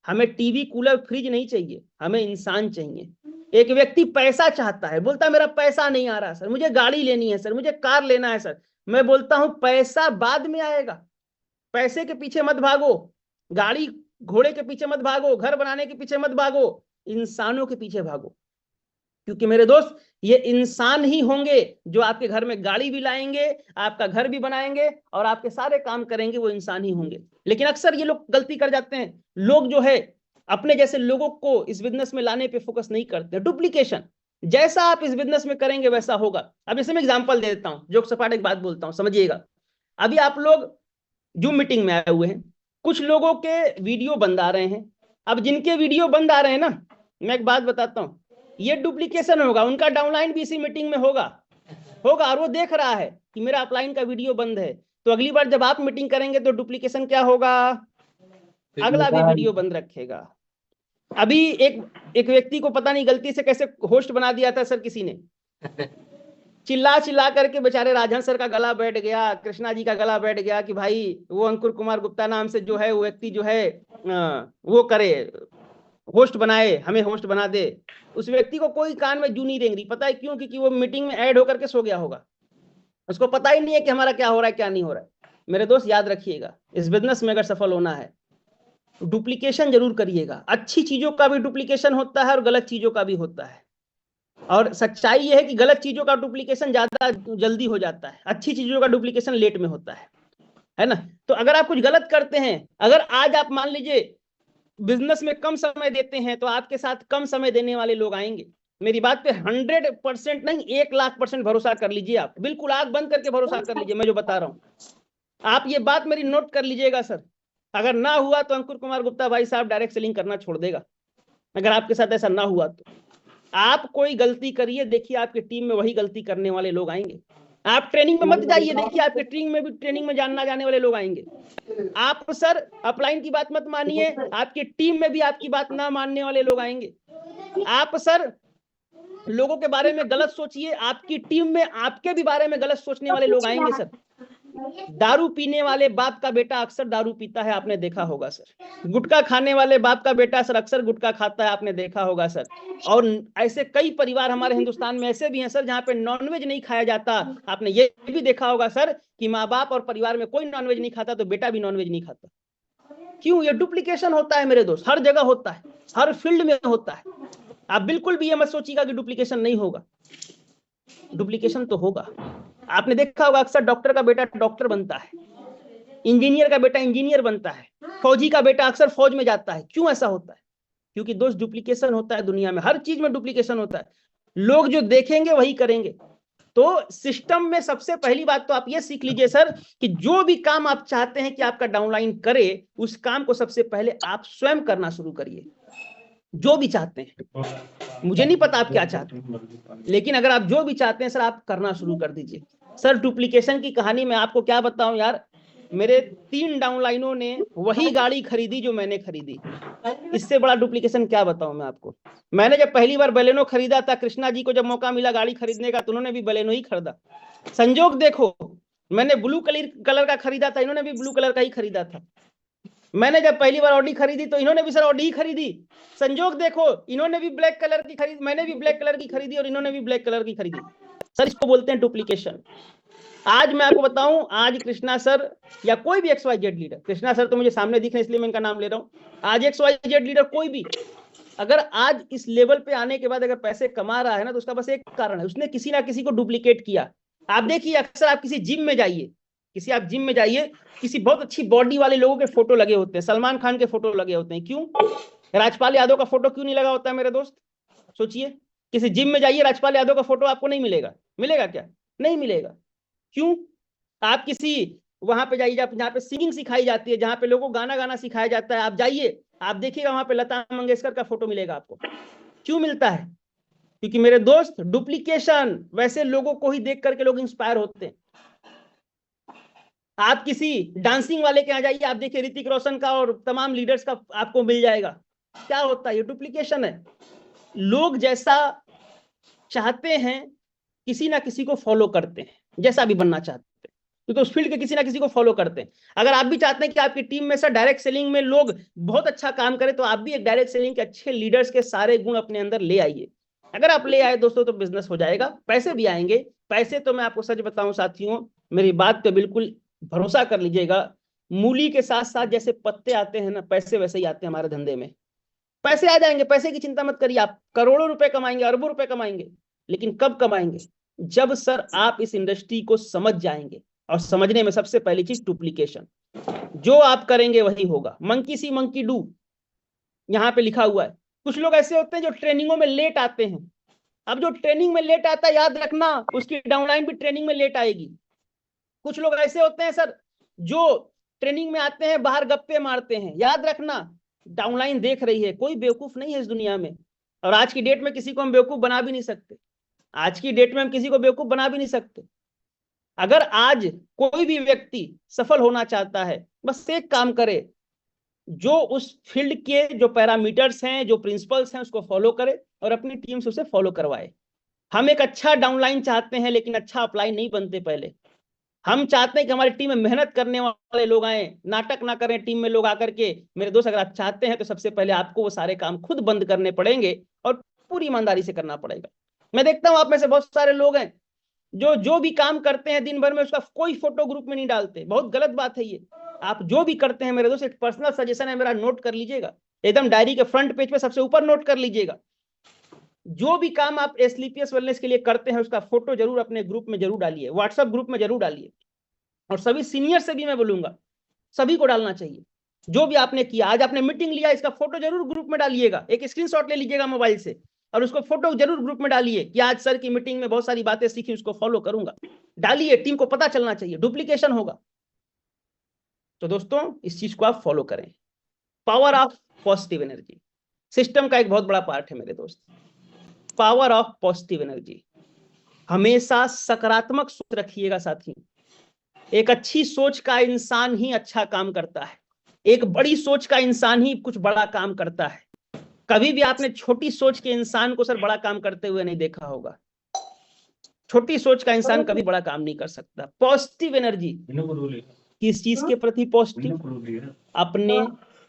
हमें टीवी कूलर फ्रिज नहीं चाहिए, हमें इंसान चाहिए। एक व्यक्ति पैसा चाहता है, बोलता है मेरा पैसा नहीं आ रहा सर, मुझे गाड़ी लेनी है सर, मुझे कार लेना है सर। मैं बोलता हूं पैसा बाद में आएगा, पैसे के पीछे मत भागो, गाड़ी घोड़े के पीछे मत भागो, घर बनाने के पीछे मत भागो, इंसानों के पीछे भागो। क्योंकि मेरे दोस्त ये इंसान ही होंगे जो आपके घर में गाड़ी भी लाएंगे, आपका घर भी बनाएंगे और आपके सारे काम करेंगे, वो इंसान ही होंगे। लेकिन अक्सर ये लोग गलती कर जाते हैं, लोग जो है अपने जैसे लोगों को इस बिजनेस में लाने पे फोकस नहीं करते। डुप्लीकेशन, जैसा आप इस बिजनेस में करेंगे वैसा होगा। अब इसमें एग्जांपल दे देता हूं, जोक सपाट एक बात बोलता हूं, समझिएगा। अभी आप लोग जूम मीटिंग में आए हुए हैं, कुछ लोगों के वीडियो बंद आ रहे हैं। अब जिनके वीडियो बंद आ रहे हैं ना, मैं एक बात बताता हूं, ये डुप्लीकेशन होगा, उनका डाउनलाइन भी इसी मीटिंग में होगा और वो देख रहा है कि मेरा अपलाइन का वीडियो बंद है। तो अगली बार जब आप मीटिंग करेंगे तो डुप्लीकेशन क्या होगा, अगला भी वीडियो बंद रखेगा। अभी एक व्यक्ति को पता नहीं गलती से कैसे होस्ट बना दिया था सर किसी ने, चिल्ला चिल्ला करके बेचारे राजहंस सर का गला बैठ गया, कृष्णा जी का गला बैठ गया कि भाई वो अंकुर कुमार गुप्ता नाम से जो है वो व्यक्ति जो है वो करे, होस्ट बनाए, हमें होस्ट बना दे। उस व्यक्ति को कोई कान में जू नहीं रेंग रही, पता है क्यों? क्योंकि वो मीटिंग में ऐड होकर के सो गया होगा, उसको पता ही नहीं है कि हमारा क्या हो रहा है क्या नहीं हो रहा है। मेरे दोस्त याद रखिएगा, इस बिजनेस में अगर सफल होना है डुप्लीकेशन जरूर करिएगा। अच्छी चीजों का भी डुप्लीकेशन होता है और गलत चीजों का भी होता है, और सच्चाई यह है कि गलत चीजों का डुप्लीकेशन ज्यादा जल्दी हो जाता है, अच्छी चीजों का डुप्लीकेशन लेट में होता है ना। तो अगर आप कुछ गलत करते हैं, अगर आज आप मान लीजिए बिजनेस में कम समय देते हैं, तो आपके साथ कम समय देने वाले लोग आएंगे। मेरी बात पे 100% नहीं 1,00,000% भरोसा कर लीजिए, आप बिल्कुल आंख बंद करके भरोसा कर लीजिए, मैं जो बता रहा हूं आप ये बात मेरी नोट कर लीजिएगा सर। अगर ना हुआ तो अंकुर कुमार गुप्ता भाई साहब डायरेक्ट सेलिंग करना छोड़ देगा। अगर आपके साथ ऐसा ना हुआ तो आप कोई गलती करिए, देखिए आपकी टीम में वही गलती करने वाले लोग आएंगे। आप ट्रेनिंग में मत जाइए, देखिए आपके ट्रेनिंग में जानना जाने वाले लोग आएंगे। आप सर अपलाइन की बात मत मानिए, आपकी टीम में भी आपकी बात ना मानने वाले लोग आएंगे। आप सर लोगों के बारे में गलत सोचिए, आपकी टीम में आपके भी बारे में गलत सोचने वाले लोग आएंगे सर। दारू पीने वाले बाप का बेटा अक्सर दारू पीता है, आपने देखा होगा सर। गुटखा खाने वाले बाप का बेटा सर अक्सर गुटखा खाता है, आपने देखा होगा सर। और ऐसे कई परिवार हमारे हिंदुस्तान में ऐसे भी हैं सर जहां पे नॉनवेज नहीं खाया जाता। आपने ये भी देखा होगा सर कि माँ बाप और परिवार में कोई नॉनवेज नहीं खाता तो बेटा भी नॉनवेज नहीं खाता। क्यों? ये डुप्लीकेशन होता है मेरे दोस्त, हर जगह होता है, हर फील्ड में होता है। आप बिल्कुल भी ये मत सोचिएगा कि डुप्लीकेशन नहीं होगा, डुप्लीकेशन तो होगा। आपने देखा होगा अक्सर डॉक्टर का बेटा डॉक्टर बनता है, इंजीनियर का बेटा इंजीनियर बनता है, फौजी का बेटा अक्सर फौज में जाता है। क्यों ऐसा होता है? क्योंकि दोस्त डुप्लीकेशन होता है, दुनिया में हर चीज में डुप्लीकेशन होता है। लोग जो देखेंगे वही करेंगे। तो सिस्टम में सबसे पहली बात तो आप ये सीख लीजिए सर कि जो भी काम आप चाहते हैं कि आपका डाउनलाइन करे, उस काम को सबसे पहले आप स्वयं करना शुरू करिए। जो भी चाहते हैं, मुझे नहीं पता आप क्या चाहते हैं, लेकिन अगर आप जो भी चाहते हैं सर आप करना शुरू कर दीजिए। सर डुप्लीकेशन की कहानी मैं आपको क्या बताऊं यार, मेरे 3 डाउनलाइनों ने वही गाड़ी खरीदी जो मैंने खरीदी। इससे बड़ा डुप्लीकेशन क्या बताऊं मैं आपको। मैंने जब पहली बार बलेनो खरीदा था, कृष्णा जी को जब मौका मिला गाड़ी खरीदने का तो उन्होंने भी बलेनो ही खरीदा। संजोग देखो, मैंने ब्लू कलर का खरीदा था, इन्होंने भी ब्लू कलर का ही खरीदा था। मैंने जब पहली बार ऑडी खरीदी तो इन्होंने भी सर ऑडी ही खरीदी। संजोग देखो, इन्होंने भी ब्लैक कलर की खरीदी, मैंने भी ब्लैक कलर की खरीदी और इन्होंने भी ब्लैक कलर की खरीदी। सर इसको बोलते हैं डुप्लीकेशन। आज मैं आपको बताऊं, आज कृष्णा सर या कोई भी XYZ लीडर, कृष्णा सर तो मुझे सामने दिख रहे इसलिए मैं इनका नाम ले रहा हूं, आज XYZ लीडर कोई भी अगर आज इस लेवल पे आने के बाद अगर पैसे कमा रहा है ना, तो उसका बस एक कारण है, उसने किसी ना किसी को डुप्लीकेट किया। आप देखिए अक्सर आप किसी जिम में जाइए, आप जिम में जाइए, किसी बहुत अच्छी बॉडी वाले लोगों के फोटो लगे होते हैं, सलमान खान के फोटो लगे होते हैं। क्यों? राजपाल यादव का फोटो क्यों नहीं लगा होता है मेरे दोस्त? सोचिए, किसी जिम में जाइए, राजपाल यादव का फोटो आपको नहीं मिलेगा। मिलेगा क्या? नहीं मिलेगा। क्यों? आप किसी वहां पे जाइए जहां पे सिंगिंग सिखाई जाती है, जहां पे लोगों को गाना गाना सिखाया जाता है, आप जाइए, आप देखिएगा वहां पे लता मंगेशकर का फोटो मिलेगा आपको। क्यों मिलता है? क्योंकि मेरे दोस्त डुप्लीकेशन, वैसे लोगों को ही देख करके लोग इंस्पायर होते हैं। आप किसी डांसिंग वाले के यहाँ जाइए, आप देखिए ऋतिक रोशन का और तमाम लीडर्स का आपको मिल जाएगा। क्या होता है? ये डुप्लीकेशन है। लोग जैसा चाहते हैं किसी ना किसी को फॉलो करते हैं, जैसा भी बनना चाहते हैं, क्योंकि उस फील्ड के किसी ना किसी को फॉलो करते हैं। अगर आप भी चाहते हैं कि आपकी टीम में सर डायरेक्ट सेलिंग में लोग बहुत अच्छा काम करें, तो आप भी एक डायरेक्ट सेलिंग के अच्छे लीडर्स के सारे गुण अपने अंदर ले आइए। अगर आप ले आए दोस्तों तो बिजनेस हो जाएगा, पैसे भी आएंगे। पैसे तो मैं आपको सच बताऊं साथियों, मेरी बात पे बिल्कुल भरोसा कर लीजिएगा, मूली के साथ साथ जैसे पत्ते आते हैं ना, पैसे वैसे ही आते हैं हमारे धंधे में। पैसे आ जाएंगे, पैसे की चिंता मत करिए, आप करोड़ों रुपए कमाएंगे, अरबों रुपए कमाएंगे। लेकिन कब कमाएंगे? जब सर आप इस इंडस्ट्री को समझ जाएंगे। और समझने में सबसे पहली चीज डुप्लीकेशन, जो आप करेंगे वही होगा। मंकी सी मंकी डू यहाँ पे लिखा हुआ है। कुछ लोग ऐसे होते हैं जो ट्रेनिंगों में लेट आते हैं। अब जो ट्रेनिंग में लेट आता है, याद रखना उसकी डाउनलाइन भी ट्रेनिंग में लेट आएगी। कुछ लोग ऐसे होते हैं सर जो ट्रेनिंग में आते हैं बाहर गप्पे मारते हैं, याद रखना डाउनलाइन देख रही है। कोई बेवकूफ नहीं है इस दुनिया में, और आज की डेट में किसी को हम बेवकूफ बना भी नहीं सकते। आज की डेट में हम किसी को बेवकूफ बना भी नहीं सकते। अगर आज कोई भी व्यक्ति सफल होना चाहता है, बस एक काम करे, जो उस फील्ड के जो पैरामीटर्स हैं, जो प्रिंसिपल्स हैं, उसको फॉलो करे और अपनी टीम से उसे फॉलो करवाए। हम एक अच्छा डाउनलाइन चाहते हैं, लेकिन अच्छा अपलाइन नहीं बनते पहले। हम चाहते हैं कि हमारी टीम में मेहनत करने वाले लोग आए, नाटक ना करें टीम में लोग आकर के। मेरे दोस्त, अगर आप चाहते हैं तो सबसे पहले आपको वो सारे काम खुद बंद करने पड़ेंगे और पूरी ईमानदारी से करना पड़ेगा। मैं देखता हूं आप में से बहुत सारे लोग हैं जो भी काम करते हैं दिन भर में उसका कोई फोटो ग्रुप में नहीं डालते। बहुत गलत बात है ये। आप जो भी करते हैं मेरे दोस्त, एक पर्सनल सजेशन है मेरा, नोट कर लीजिएगा, एकदम डायरी के फ्रंट पेज पे सबसे ऊपर नोट कर लीजिएगा। जो भी काम आप एस्लीपियस वेलनेस के लिए करते हैं उसका फोटो जरूर अपने ग्रुप में जरूर डालिए, व्हाट्सएप ग्रुप में जरूर डालिए। और सभी सीनियर से भी मैं बोलूंगा, सभी को डालना चाहिए। जो भी आपने किया, आज आपने मीटिंग लिया, इसका फोटो जरूर ग्रुप में डालिएगा। एक स्क्रीनशॉट ले लीजिएगा मोबाइल से और उसको फोटो जरूर ग्रुप में डालिए कि आज सर की मीटिंग में बहुत सारी बातें सीखी, उसको फॉलो करूंगा। डालिए, टीम को पता चलना चाहिए, डुप्लीकेशन होगा। तो दोस्तों, इस चीज को आप फॉलो करें। Power of positive energy system का एक बहुत बड़ा पार्ट है मेरे दोस्त। पावर ऑफ पॉजिटिव एनर्जी, हमेशा सकारात्मक सोच रखिएगा साथी। एक अच्छी सोच का इंसान ही अच्छा काम करता है, एक बड़ी सोच का इंसान ही कुछ बड़ा काम करता है। कभी भी आपने छोटी सोच के इंसान को सर बड़ा काम करते हुए नहीं देखा होगा। छोटी सोच का इंसान कभी बड़ा काम नहीं कर सकता। पॉजिटिव एनर्जी किस चीज के प्रति पॉजिटिव? अपने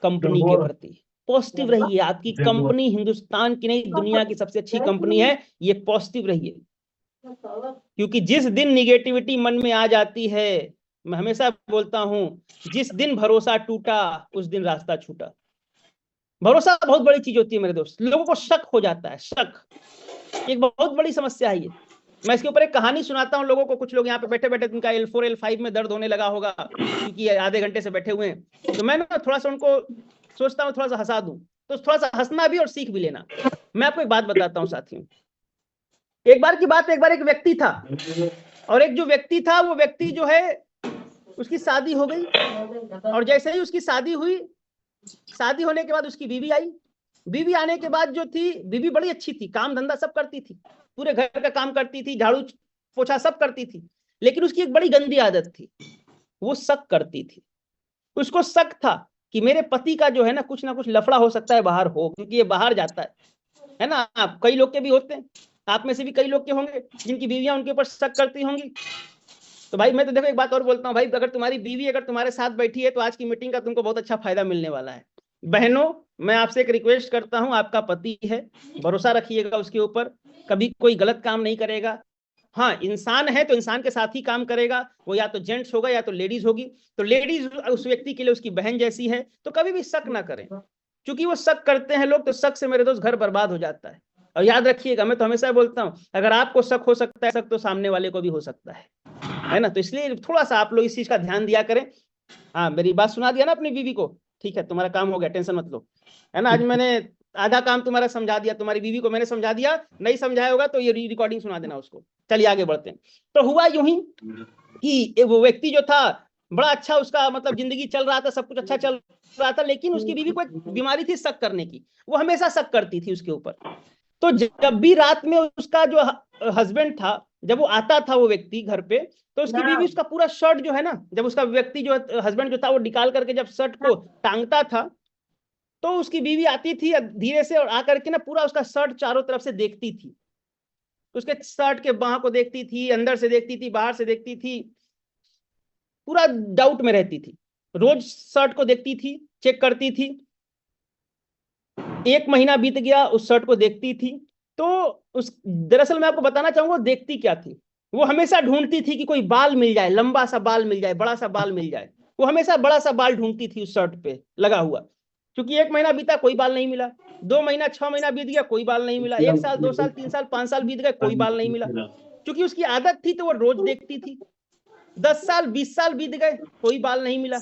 कंपनी के प्रति पॉजिटिव रहिए। आपकी कंपनी हिंदुस्तान की नहीं दुनिया की सबसे अच्छी कंपनी है, ये पॉजिटिव रहिए। क्योंकि जिस दिन निगेटिविटी मन में आ जाती है, मैं हमेशा बोलता हूं, जिस दिन भरोसा टूटा उस दिन रास्ता छूटा। भरोसा बहुत बड़ी चीज होती है मेरे दोस्त। लोगों को शक हो जाता है, शक एक बहुत बड़ी समस्या है ये। मैं इसके ऊपर एक कहानी सुनाता हूं लोगों को। कुछ लोग यहाँ पे बैठे बैठे उनका L4 L5 में दर्द होने लगा होगा क्योंकि आधे घंटे से बैठे हुए हैं। तो मैं ना थोड़ा सा उनको सोचता हूँ थोड़ा सा हंसा दूं, तो थोड़ा सा हंसना भी और सीख भी लेना। मैं आपको एक बात बताता हूँ साथियों। एक बार की बात, एक बार एक व्यक्ति था, और एक जो व्यक्ति था वो व्यक्ति जो है उसकी शादी हो गई। और जैसे ही उसकी शादी हुई, शादी होने के बाद उसकी बीवी आई। बीवी आने के बाद जो थी, बीवी बड़ी अच्छी थी, काम धंधा सब करती थी, पूरे घर का काम करती थी, झाड़ू पोछा सब करती थी। लेकिन उसकी एक बड़ी गंदी आदत थी, वो शक करती थी। उसको शक था कि मेरे पति का जो है ना कुछ लफड़ा हो सकता है बाहर हो, क्योंकि ये बाहर जाता है ना। आप कई लोग के भी होते हैं, आप में से भी कई लोग के होंगे जिनकी बीवियां उनके ऊपर शक करती होंगी। तो भाई मैं तो देखो एक बात और बोलता हूँ भाई, अगर तुम्हारी बीवी अगर तुम्हारे साथ बैठी है तो आज की मीटिंग का तुमको बहुत अच्छा फायदा मिलने वाला है। बहनों, मैं आपसे एक रिक्वेस्ट करता हूं, आपका पति है, भरोसा रखिएगा उसके ऊपर, कभी कोई गलत काम नहीं करेगा। हाँ, इंसान है तो इंसान के साथ ही काम करेगा, वो या तो जेंट्स होगा या तो लेडीज होगी। तो लेडीज उस व्यक्ति के लिए उसकी बहन जैसी है, तो कभी भी शक ना करें, क्योंकि वो शक करते हैं लोग, तो शक से मेरे दोस्त घर बर्बाद हो जाता है। और याद रखिएगा, मैं तो हमेशा बोलता हूँ, अगर आपको शक हो सकता है, शक तो सामने वाले को भी हो सकता है ना। तो इसलिए थोड़ा सा आप लोग इस चीज का ध्यान दिया करें। हाँ, मेरी बात सुना दिया ना अपनी बीवी को? ठीक है, तुम्हारा काम हो गया, टेंशन मत लो, है ना। आज मैंने आधा काम तुम्हारा समझा दिया, तुम्हारी बीवी को मैंने समझा दिया। नहीं समझाया होगा तो ये रिकॉर्डिंग सुना देना उसको। चलिए आगे बढ़ते हैं। तो हुआ यूं ही कि वो व्यक्ति जो था बड़ा अच्छा, उसका मतलब जिंदगी चल रहा था, सब कुछ अच्छा चल रहा था, लेकिन उसकी बीवी को एक बीमारी थी शक करने की। वो हमेशा शक करती थी उसके ऊपर। तो जब भी रात में उसका जो हस्बैंड था, जब वो आता था वो व्यक्ति घर पे, तो उसकी बीवी उसका पूरा शर्ट जो है ना, जब उसका व्यक्ति जो हस्बैंड जो था वो निकाल करके जब शर्ट को टांगता था, तो उसकी बीवी आती थी धीरे से और आकर के ना पूरा उसका शर्ट चारों तरफ से देखती थी। उसके शर्ट के बाह को देखती थी, अंदर से देखती थी, बाहर से देखती थी, पूरा डाउट में रहती थी। रोज शर्ट को देखती थी, चेक करती थी। 1 महीना बीत गया, उस शर्ट को देखती थी। तो उस दरअसल मैं आपको बताना चाहूंगा देखती क्या थी। वो हमेशा ढूंढती थी कि कोई बाल मिल जाए, लंबा सा बाल मिल जाए, बड़ा सा बाल मिल जाए। वो हमेशा बड़ा सा बाल ढूंढती थी उस शर्ट पे लगा हुआ। क्योंकि 1 महीना बीता, कोई बाल नहीं मिला। 2 महीना 6 महीना बीत गया, कोई बाल नहीं मिला। 1 साल 2 साल 3 साल 5 साल बीत गए, कोई बाल नहीं मिला। क्योंकि उसकी आदत थी तो वो रोज देखती थी। 10 साल 20 साल बीत गए, कोई बाल नहीं मिला।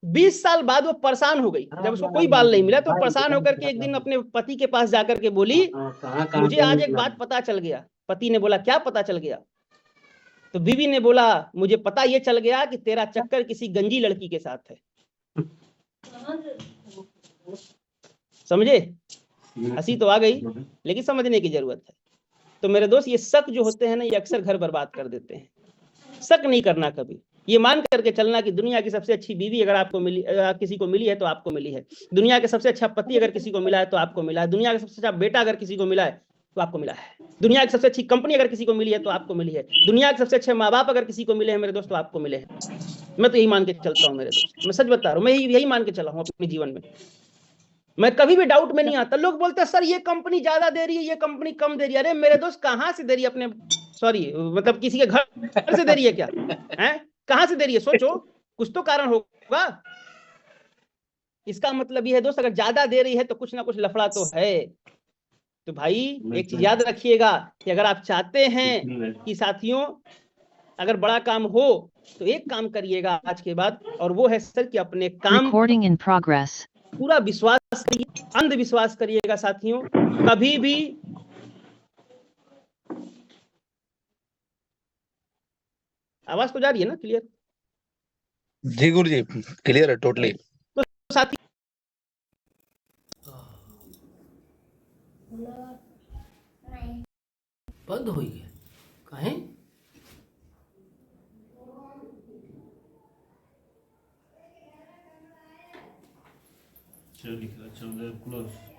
20 साल बाद वो परेशान हो गई, जब उसको कोई बाल नहीं मिला तो परेशान होकर के एक दिन अपने पति के पास जाकर के बोली, मुझे आज एक बात पता चल गया। पति ने बोला, क्या पता चल गया? तो बीवी ने बोला, मुझे पता ये चल गया कि तेरा चक्कर किसी गंजी लड़की के साथ है। समझे? हंसी तो आ गई, लेकिन समझने की जरूरत है। तो मेरे दोस्त, ये शक जो होते हैं ना, ये अक्सर घर बर्बाद कर देते हैं। शक नहीं करना कभी, ये मान करके चलना कि दुनिया की सबसे अच्छी बीवी अगर आपको मिली, किसी को मिली है तो आपको मिली है। दुनिया का सबसे अच्छा पति अगर किसी को मिला है तो आपको मिला है। दुनिया का सबसे अच्छा बेटा अगर किसी को मिला है तो आपको मिला है। दुनिया की सबसे अच्छी कंपनी अगर किसी को मिली है तो आपको मिली है। दुनिया के सबसे अच्छे माँ बाप अगर किसी को मिले हैं मेरे दोस्त तो आपको मिले हैं। मैं तो यही मान के चलता हूँ मेरे दोस्त, मैं सच बता रहा हूँ, मैं यही मान के चला हूँ अपने जीवन में। मैं कभी भी डाउट में नहीं आता। लोग बोलते हैं सर ये कंपनी ज्यादा दे रही है, ये कंपनी कम दे रही है। अरे मेरे दोस्त कहां से दे रही है? अपने सॉरी मतलब किसी के घर से दे रही है क्या? है कहां से दे रही है? सोचो, कुछ तो कारण होगा। इसका मतलब ये है दोस्त, अगर ज्यादा दे रही है तो कुछ ना कुछ लफड़ा तो है। तो भाई एक चीज याद रखिएगा कि अगर आप चाहते हैं कि साथियों अगर बड़ा काम हो तो एक काम करिएगा आज के बाद, और वो है सर कि अपने काम Recording in progress. पूरा विश्वास करिए, अंधविश्वास करिएगा साथियों कभी भी। आवाज तो जा रही है ना क्लियर? जी गुरुजी, क्लियर है टोटली। तो साथी बंद हो गया कहें चलो क्लोज।